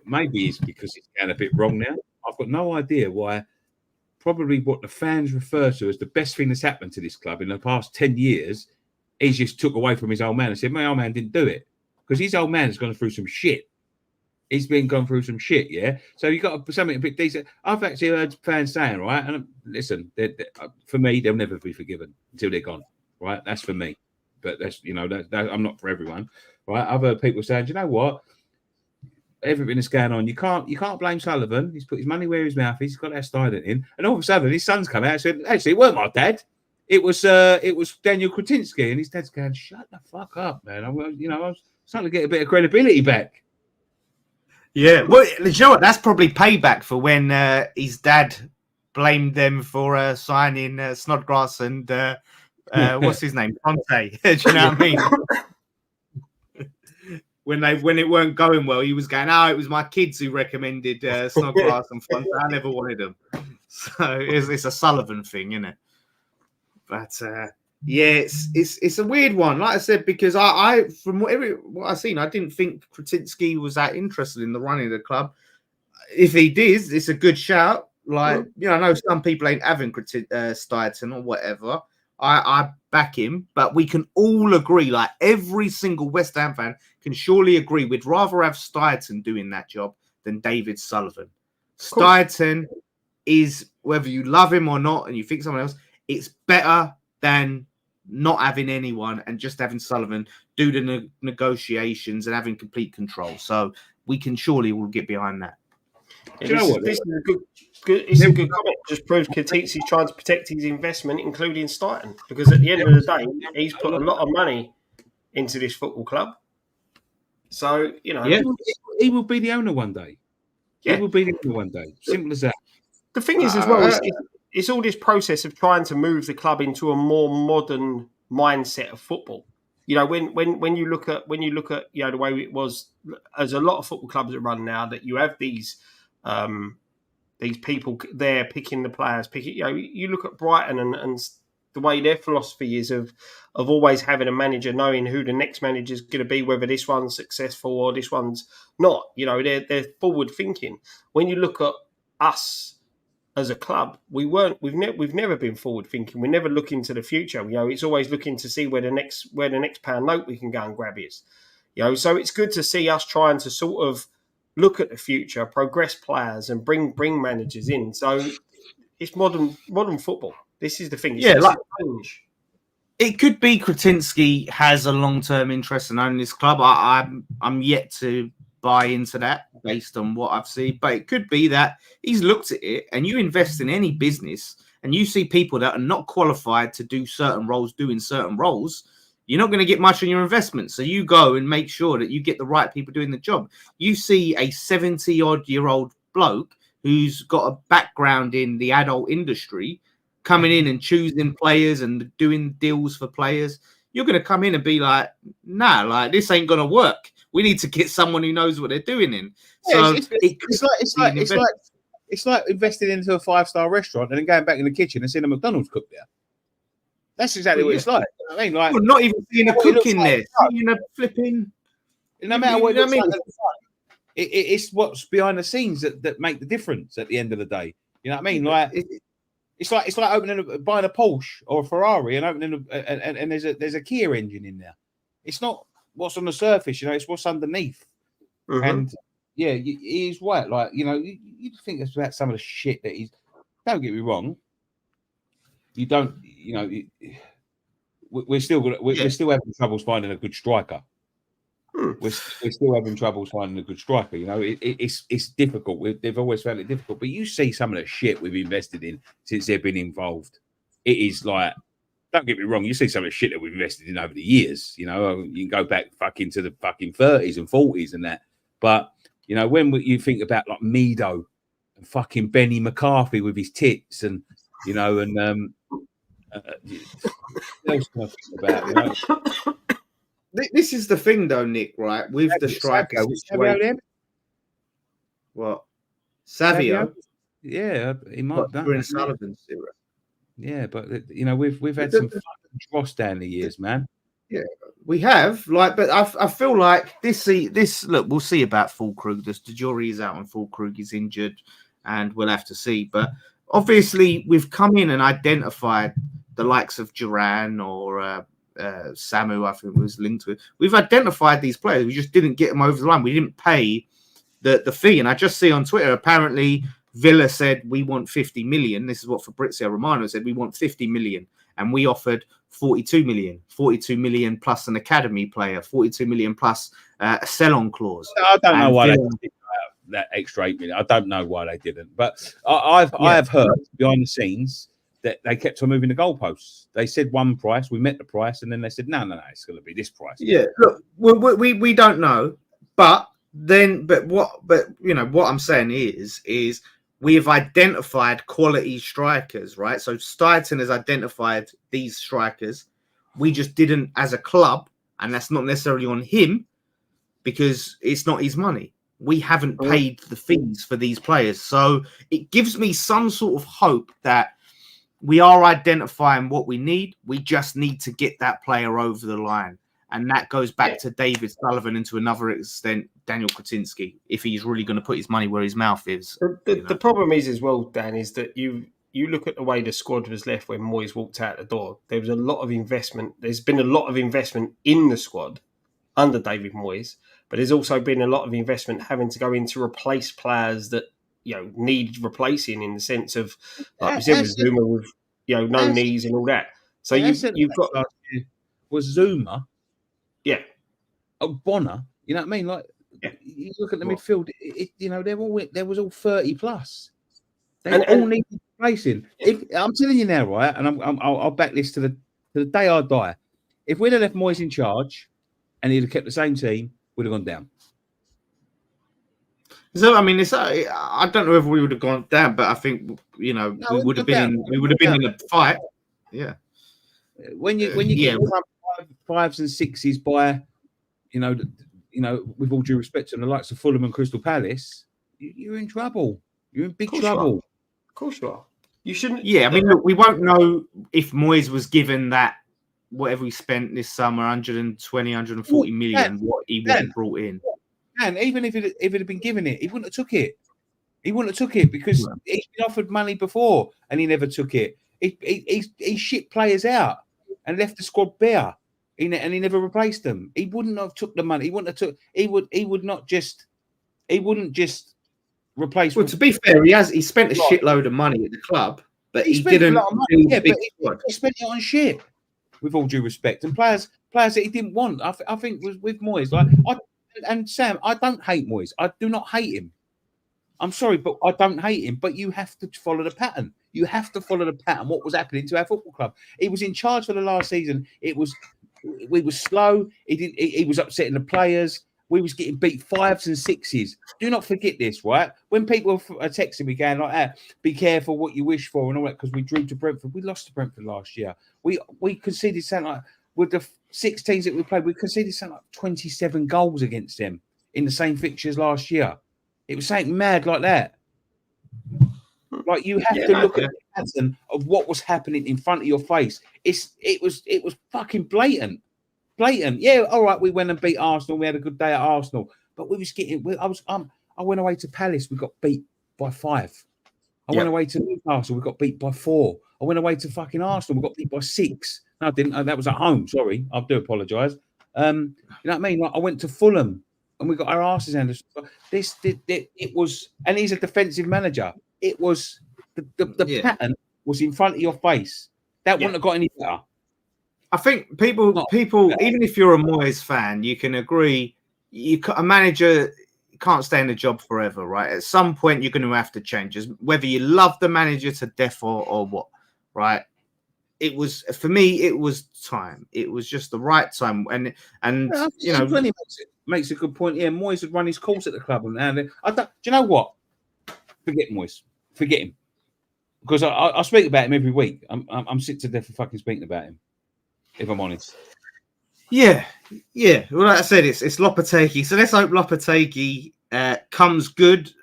S1: Maybe it's because it's getting a bit wrong now. I've got no idea why. Probably what the fans refer to as the best thing that's happened to this club in the past 10 years, he just took away from his old man and said, my old man didn't do it. Because his old man has gone through some shit. He's been gone through some shit, yeah? So you've got something a bit decent. I've actually heard fans saying, right, and listen, for me, they'll never be forgiven until they're gone, right? That's for me. But that's, I'm not for everyone, right? I've heard people saying, you know what? Everything that's going on, you can't blame Sullivan. He's put his money where his mouth is. He's got that Steidten in. And all of a sudden, his son's come out and said, actually, it weren't my dad. It was Daniel Kritinsky. And his dad's going, shut the fuck up, man. I was starting to get a bit of credibility back.
S2: Yeah. Well, you know what? That's probably payback for when his dad blamed them for signing Snodgrass and what's his name? Conte. Do you know what I mean? When it weren't going well, he was going, it was my kids who recommended Snodgrass and Fonte. I never wanted them. So it's a Sullivan thing, isn't it? But it's a weird one. Like I said, because I from what I've seen, I didn't think Kritinsky was that interested in the running of the club. If he did, it's a good shout. I know some people ain't having Steidten or whatever. I back him, but we can all agree, every single West Ham fan can surely agree, we'd rather have Steidten doing that job than David Sullivan. Steidten is, whether you love him or not, and you think someone else, it's better than not having anyone and just having Sullivan do the negotiations and having complete control. So we can surely all get behind that.
S3: Yeah, you know what? This is a good comment. Just proves Captaincy's trying to protect his investment, including Steidten, because at the end of the day, he's put a lot of money into this football club. So
S1: he will be the owner one day. Yeah. He will be the owner one day. Simple as that.
S3: The thing is, as well, it's all this process of trying to move the club into a more modern mindset of football. You know, when you look at you know the way it was, as a lot of football clubs that run now, that you have these people there picking the players, you know, you look at Brighton and the way their philosophy is of always having a manager knowing who the next manager is going to be, whether this one's successful or this one's not. You know, they're forward thinking. When you look at us as a club, we've never been forward thinking. We never look into the future. You know, it's always looking to see where the next pound note we can go and grab is. You know, so it's good to see us trying to sort of look at the future, progress players, and bring managers in. So it's modern football. This is the thing.
S2: It could be Kritinsky has a long-term interest in owning this club. I'm yet to buy into that based on what I've seen, but it could be that he's looked at it. And you invest in any business, and you see people that are not qualified to do certain roles doing certain roles, you're not going to get much on your investment. So you go and make sure that you get the right people doing the job. You see a 70-odd-year-old bloke who's got a background in the adult industry coming in and choosing players and doing deals for players. You're going to come in and be like, nah, like this ain't going to work. We need to get someone who knows what they're doing in. So
S1: it's like investing into a 5-star restaurant and then going back in the kitchen and seeing a McDonald's cook there. That's exactly what it's like. I mean, like,
S2: not even seeing a cook in there, seeing a flipping.
S1: No matter what, I mean, it's what's behind the scenes that make the difference at the end of the day. You know what I mean? Like, it's like buying a Porsche or a Ferrari and opening and there's a Kia engine in there. It's not what's on the surface, you know. It's what's underneath. Mm-hmm. And yeah, he's right. Like, you know, you think it's about some of the shit that he's. Don't get me wrong. You don't, you know. We're still having troubles finding a good striker. We're still having troubles finding a good striker. You know, it's difficult. They've always found it difficult. But you see some of the shit we've invested in since they've been involved. It is like, don't get me wrong. You see some of the shit that we've invested in over the years. You know, you can go back fucking to the fucking 30s and 40s and that. But you know, when you think about like Mido and fucking Benny McCarthy with his tits and you know and what else can I think about? You know?
S2: This is the thing, though, Nick. Right, with the strikers. What? Savio?
S1: Yeah, he might.
S2: During Sullivan's era.
S1: Yeah, but you know, we've had some fucking dross down the years, man.
S2: Yeah, we have. Like, but I feel like this. Look, we'll see about Fulkrug. The jury is out on Fulkrug. He's injured, and we'll have to see. But obviously, we've come in and identified the likes of Duran or Samu, I think was linked to it. We've identified these players. We just didn't get them over the line. We didn't pay the fee. And I just see on Twitter, apparently Villa said we want 50 million. This is what Fabrizio Romano said. We want 50 million. And we offered 42 million plus an academy player, 42 million plus a sell-on clause.
S1: I don't know why they did that extra 8 million. I don't know why they didn't. But I have heard behind the scenes that they kept on moving the goalposts. They said one price, we met the price, and then they said, no, it's going to be this price.
S2: Yeah, look, we don't know, but you know what I'm saying is we have identified quality strikers, right? So Steidton has identified these strikers. We just didn't as a club, and that's not necessarily on him because it's not his money. We haven't paid the fees for these players, so it gives me some sort of hope that we are identifying what we need. We just need to get that player over the line. And that goes back to David Sullivan and to another extent, Daniel Kritinsky, if he's really going to put his money where his mouth is.
S3: The problem is as well, Dan, is that you look at the way the squad was left when Moyes walked out the door. There was a lot of investment. There's been a lot of investment in the squad under David Moyes, but there's also been a lot of investment having to go in to replace players that, you know, need replacing in the sense of, like we said, with Zuma with, you know, no knees and all that. So you've got
S1: was Zuma,
S3: Bonner.
S1: You know what I mean? Like you look at the midfield, you know, there was all 30 plus. They all needed replacing. I'm telling you now, right, and I'll back this to the day I die. If we'd have left Moyes in charge and he'd have kept the same team, we'd have gone down.
S2: So I mean, I don't know if we would have gone down, but I think we would have been in a fight. Yeah.
S1: When you get fives and sixes by, with all due respect to the likes of Fulham and Crystal Palace, you're in trouble. You're in big trouble.
S3: Of course you are. You shouldn't.
S2: Yeah, I mean, look, we won't know if Moyes was given that whatever he spent this summer, 120, 140 million, what he would have brought in.
S1: And even if it had been given it, he wouldn't have took it. He wouldn't have took it because he's been offered money before and he never took it. He shipped players out and left the squad bare. And he never replaced them. He wouldn't have took the money. He wouldn't have took. He wouldn't just replace.
S2: Well, to be fair, he spent a shitload of money at the club, but he didn't.
S1: He spent it on shit. With all due respect, and players that he didn't want. I think was with Moyes. And Sam, I don't hate Moyes. I do not hate him. I'm sorry, but I don't hate him. But you have to follow the pattern. You have to follow the pattern. What was happening to our football club? He was in charge for the last season. We were slow. He was upsetting the players. We was getting beat 5s and 6s. Do not forget this, right? When people are texting me going like that, be careful what you wish for and all that, because we drew to Brentford. We lost to Brentford last year. We conceded something like, with the 6 teams that we played, we conceded something like 27 goals against them in the same fixtures last year. It was something mad like that. Like you have to look at the pattern of what was happening in front of your face. It was fucking blatant. Yeah, all right, we went and beat Arsenal. We had a good day at Arsenal, but we was getting. I went away to Palace. We got beat by 5. I went away to Newcastle. We got beat by 4. I went away to fucking Arsenal. We got beat by 6. No, I didn't. That was at home. Sorry, I do apologise. You know what I mean? Like, I went to Fulham and we got our asses handed. It was, and he's a defensive manager. It was the pattern was in front of your face. That wouldn't have got any better.
S2: I think people, even if you're a Moyes fan, you can agree. A manager can't stay in the job forever, right? At some point, you're going to have to change. Whether you love the manager to death or what, right? It was, for me, it was time. It was just the right time, and
S1: makes a good point. Yeah, Moyes had run his course at the club, and do you know what? Forget Moyes. Forget him, because I speak about him every week. I'm sick to death of fucking speaking about him, if I'm honest.
S2: Yeah. Well, like I said, it's Lopetegui. So let's hope Lopetegui comes good.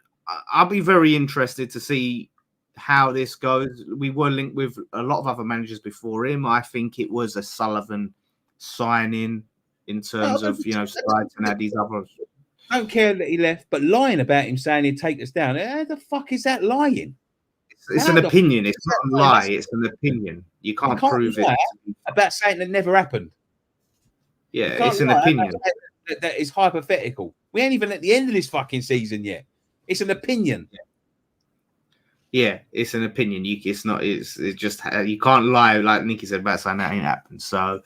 S2: I'll be very interested to see how this goes. We were linked with a lot of other managers before him. I think it was a Sullivan signing in terms of Strides and these others.
S1: I don't care that he left, but lying about him saying he'd take us down. How the fuck is that lying?
S2: It's an opinion. It's not a lie. It's an opinion. You can't prove it.
S1: About saying that never happened.
S2: Yeah, it's an opinion.
S1: That is hypothetical. We ain't even at the end of this fucking season yet. It's an opinion.
S2: Yeah, it's an opinion. It's not. It's just you can't lie, like Nicky said about saying that ain't happened. So,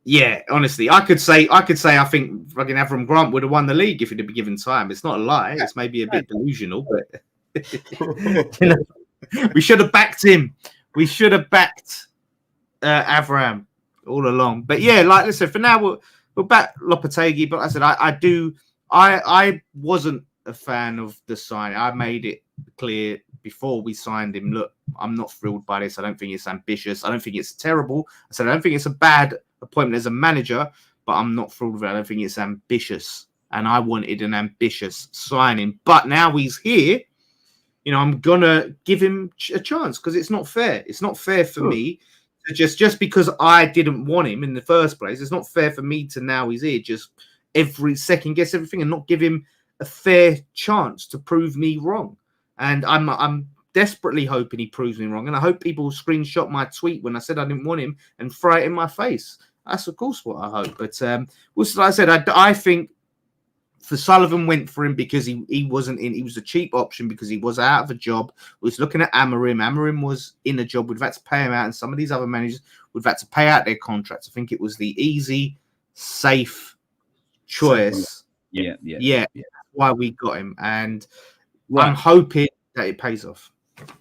S2: yeah, honestly, I could say I think fucking Avram Grant would have won the league if he'd been given time. It's not a lie. It's maybe a bit delusional, but we should have backed him. We should have backed Avram all along. But yeah, like I said, for now we'll back Lopetegui. But like I said, I wasn't a fan of the sign. I made it clear before we signed him. Look, I'm not thrilled by this. I don't think it's ambitious. I don't think it's terrible. I said I don't think it's a bad appointment as a manager, but I'm not thrilled with it. I don't think it's ambitious, and I wanted an ambitious signing. But now he's here. I'm gonna give him a chance because it's not fair. It's not fair for me to just because I didn't want him in the first place. It's not fair for me to now he's here just every second guess everything and not give him a fair chance to prove me wrong. And I'm desperately hoping he proves me wrong. And I hope people screenshot my tweet when I said I didn't want him and throw it in my face. That's of course what I hope. But like I said, I think for Sullivan went for him because he wasn't in. He was a cheap option because he was out of a job. We was looking at Amorim. Amorim was in a job. We've had to pay him out, and some of these other managers we've had to pay out their contracts. I think it was the easy, safe choice.
S1: Yeah.
S2: Why we got him, and I'm hoping that it pays off.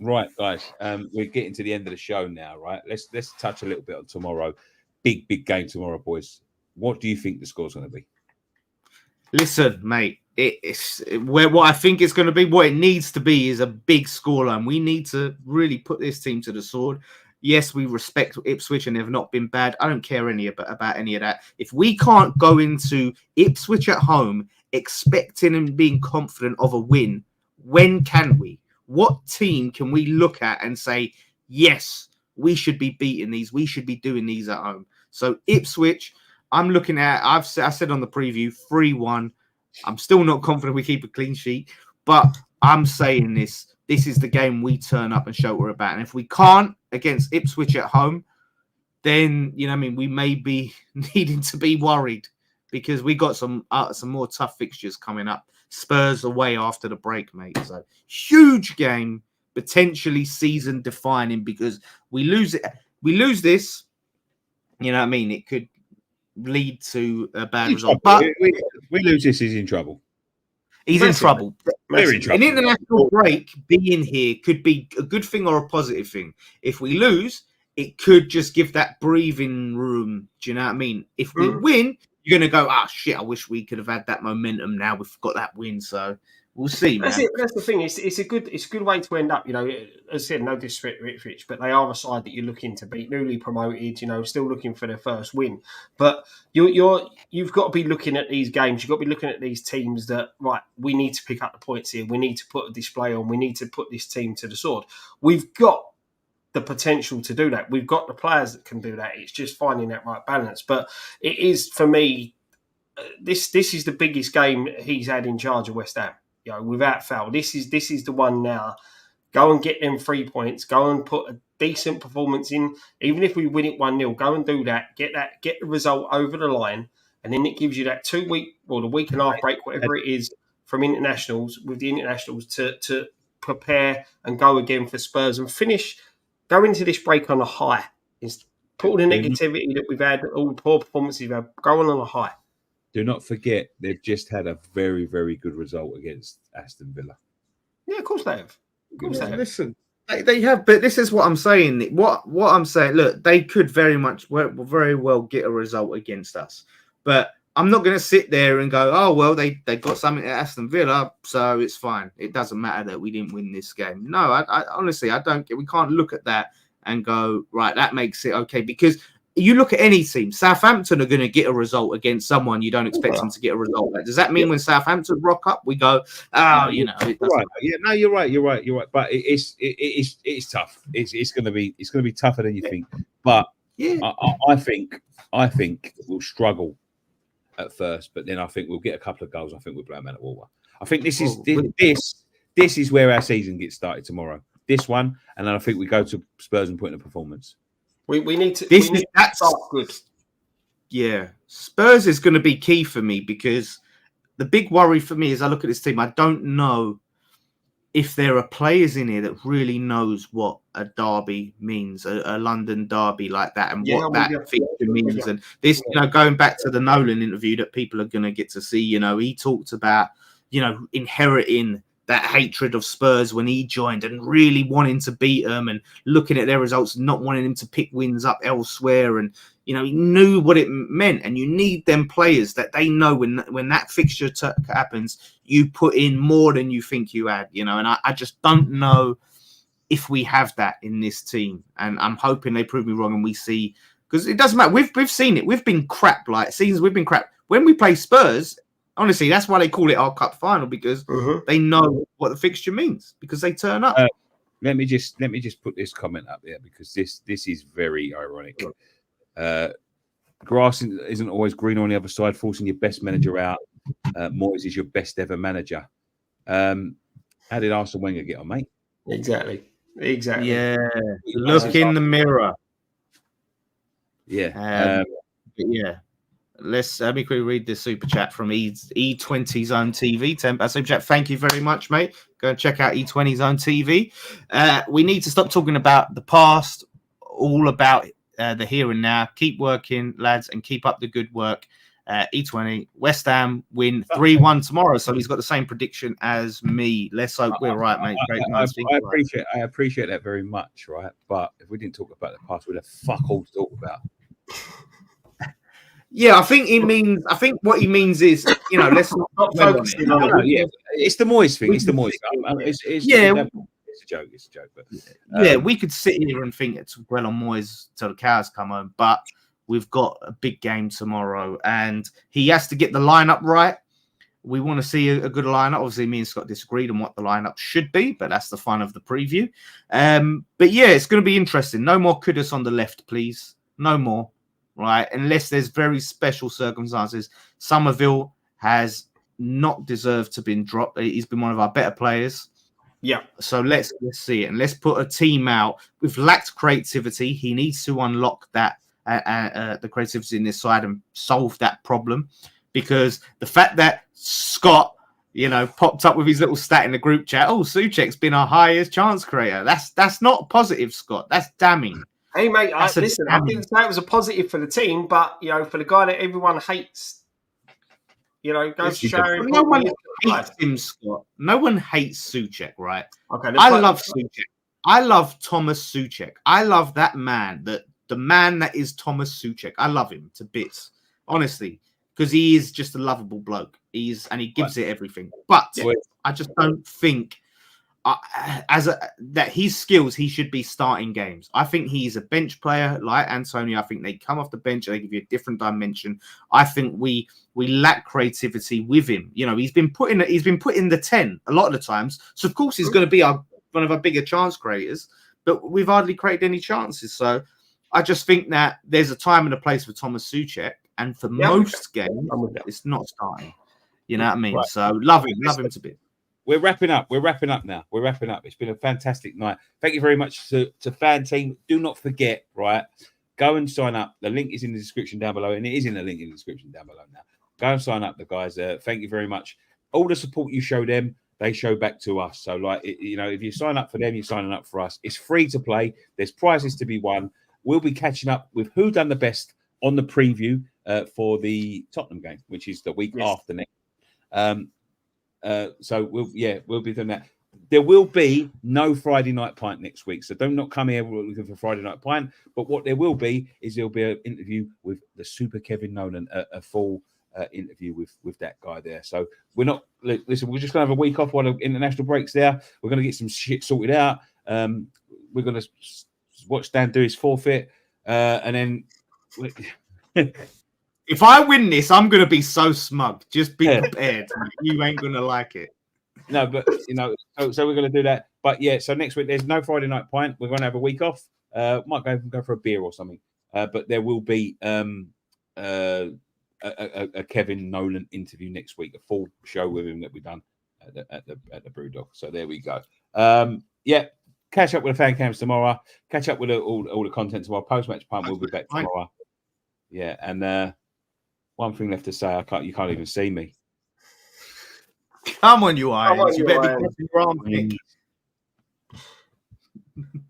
S1: Right, guys. We're getting to the end of the show now. Right. Let's touch a little bit on tomorrow. Big game tomorrow, boys. What do you think the score's going to be?
S2: Listen, mate, what I think it's going to be, what it needs to be, is a big scoreline. We need to really put this team to the sword. Yes, we respect Ipswich and they've not been bad. I don't care about any of that. If we can't go into Ipswich at home expecting and being confident of a win, when can we? What team can we look at and say, yes, we should be beating these. We should be doing these at home. So Ipswich, I'm looking at, I said on the preview, 3-1. I'm still not confident we keep a clean sheet, but I'm saying this is the game we turn up and show what we're about. And if we can't against Ipswich at home, then, we may be needing to be worried, because we got some more tough fixtures coming up. Spurs away after the break, mate. So huge game, potentially season defining, because we lose this, it could lead to a bad result. But
S1: we lose this, he's in trouble.
S2: He's in trouble.
S1: Very in trouble.
S2: An international break being here could be a good thing or a positive thing. If we lose, it could just give that breathing room. Do you know what I mean? If we win, you're going to go, shit, I wish we could have had that momentum. Now we've got that win. So we'll see, man.
S3: That's the thing. It's a good way to end up. As I said, no disrespect to Ipswich, but they are a side that you're looking to beat, newly promoted. Still looking for their first win. But you've got to be looking at these games. You've got to be looking at these teams that, right, we need to pick up the points here. We need to put a display on. We need to put this team to the sword. We've got the potential to do that. We've got the players that can do that. It's just finding that right balance. But it is, for me, this is the biggest game he's had in charge of West Ham. Without foul. This is the one now. Go and get them 3 points. Go and put a decent performance in. Even if we win it 1-0, go and do that. Get the result over the line, and then it gives you that 2 week or the week and a half break, whatever it is, from internationals, with the internationals to prepare and go again for Spurs and go into this break on a high. Put all the negativity that we've had, all the poor performances we've had, go on a high.
S1: Do not forget, they've just had a very, very good result against Aston Villa.
S3: Yeah, of course they have.
S2: Listen, they have, but this is what I'm saying. What I'm saying, look, they could very well get a result against us. But I'm not going to sit there and go, oh, well, they got something at Aston Villa, so it's fine. It doesn't matter that we didn't win this game. No, I honestly, we can't look at that and go, right, that makes it okay, because you look at any team, Southampton are going to get a result against someone you don't expect them to get a result. Does that mean when Southampton rock up, we go, right.
S1: Yeah, no, you're right. But it's tough. It's going to be tougher than you think. But yeah, I think we'll struggle at first, but then I think we'll get a couple of goals. I think we'll blow them out of water. I think this is where our season gets started tomorrow. This one, and then I think we go to Spurs and put in a performance.
S3: We need to. That's good.
S2: Yeah, Spurs is going to be key for me, because the big worry for me is I look at this team. I don't know if there are players in here that really knows what a derby means, a London derby like that, and what that fixture means. And this, going back to the Nolan interview that people are going to get to see, he talked about, inheriting that hatred of Spurs when he joined and really wanting to beat them and looking at their results and not wanting him to pick wins up elsewhere. And, he knew what it meant. And you need them players that they know when that fixture happens, you put in more than you think you had, and I just don't know if we have that in this team. And I'm hoping they prove me wrong and we see, because it doesn't matter. We've seen it. We've been crap, like seasons. We've been crap. When we play Spurs, honestly, that's why they call it our cup final, because they know what the fixture means, because they turn up.
S1: Let me just put this comment up there, because this is very ironic. Grass isn't always green on the other side, forcing your best manager out. Moyes is your best ever manager. How did Arsene Wenger get on, mate?
S3: Exactly.
S2: Yeah. Look in the mirror.
S1: Yeah.
S2: Yeah. Let me quickly read this super chat from E20 Zone TV. Super chat, thank you very much, mate. Go and check out E20 Zone TV. We need to stop talking about the past, all about the here and now. Keep working, lads, and keep up the good work. E20, West Ham win 3-1 tomorrow. So he's got the same prediction as me. Let's hope we're right, mate. Great
S1: I appreciate that very much, right? But if we didn't talk about the past, we'd have fuck all to talk about.
S2: Yeah, I think what he means is, let's not
S3: focusing on it.
S1: Yeah, it's the Moyes thing. It's the Moyes thing. It's a joke. It's a joke. But
S2: we could sit here and think it's well on Moyes till the cows come home, but we've got a big game tomorrow, and he has to get the lineup right. We want to see a good lineup. Obviously, me and Scott disagreed on what the lineup should be, but that's the fun of the preview. But yeah, it's going to be interesting. No more Kudus on the left, please. No more. Right, unless there's very special circumstances. Somerville has not deserved to been dropped. He's been one of our better players.
S3: Yeah.
S2: So let's see it, and let's put a team out. We've lacked creativity. He needs to unlock that the creativity in this side and solve that problem, because the fact that Scott, popped up with his little stat in the group chat. Oh, Souček's been our highest chance creator. That's not positive, Scott. That's damning.
S3: Hey, mate, listen, I didn't say it was a positive for the team, but, for the guy that everyone hates, goes to show him.
S2: No one hates him, Scott. No one hates Souček, right?
S3: Okay,
S2: I love Souček. I love Thomas Souček. I love that man, the man that is Thomas Souček. I love him to bits, honestly, because he is just a lovable bloke. He gives it everything. But I just don't think... that his skills, he should be starting games. I think he's a bench player like Antonio. I think they come off the bench and they give you a different dimension. I think we lack creativity with him. He's been put in the 10 a lot of the times. So of course he's going to be one of our bigger chance creators, but we've hardly created any chances. So I just think that there's a time and a place for Thomas Souček, and for most games it's not starting. You know what I mean? Right. So love him to bits.
S1: We're wrapping up. We're wrapping up now. It's been a fantastic night. Thank you very much to Fan Team. Do not forget, right? Go and sign up. The link is in the description down below, and it is in the link in the description down below now. Go and sign up, the guys. Thank you very much. All the support you show them, they show back to us. So, if you sign up for them, you're signing up for us. It's free to play. There's prizes to be won. We'll be catching up with who done the best on the preview for the Tottenham game, which is the week after next. So we'll be doing that. There will be no Friday night pint next week, so don't not come here looking for Friday night pint. But what there will be is there'll be an interview with the Super Kevin Nolan, a full interview with that guy there. So we're not listen. We're just gonna have a week off while the international breaks there. We're gonna get some shit sorted out. We're gonna watch Dan do his forfeit, and then.
S2: If I win this, I'm going to be so smug. Just be prepared. You ain't going to like it.
S1: No, but, so we're going to do that. But, so next week, there's no Friday night pint. We're going to have a week off. Might go for a beer or something. But there will be a Kevin Nolan interview next week, a full show with him that we've done at the Brewdog. So there we go. Catch up with the fan cams tomorrow. Catch up with all the content tomorrow. Post-match pint will be back tomorrow. Yeah, and... one thing left to say, you can't even see me.
S2: Come on, you Irons. You better be crossing your arm.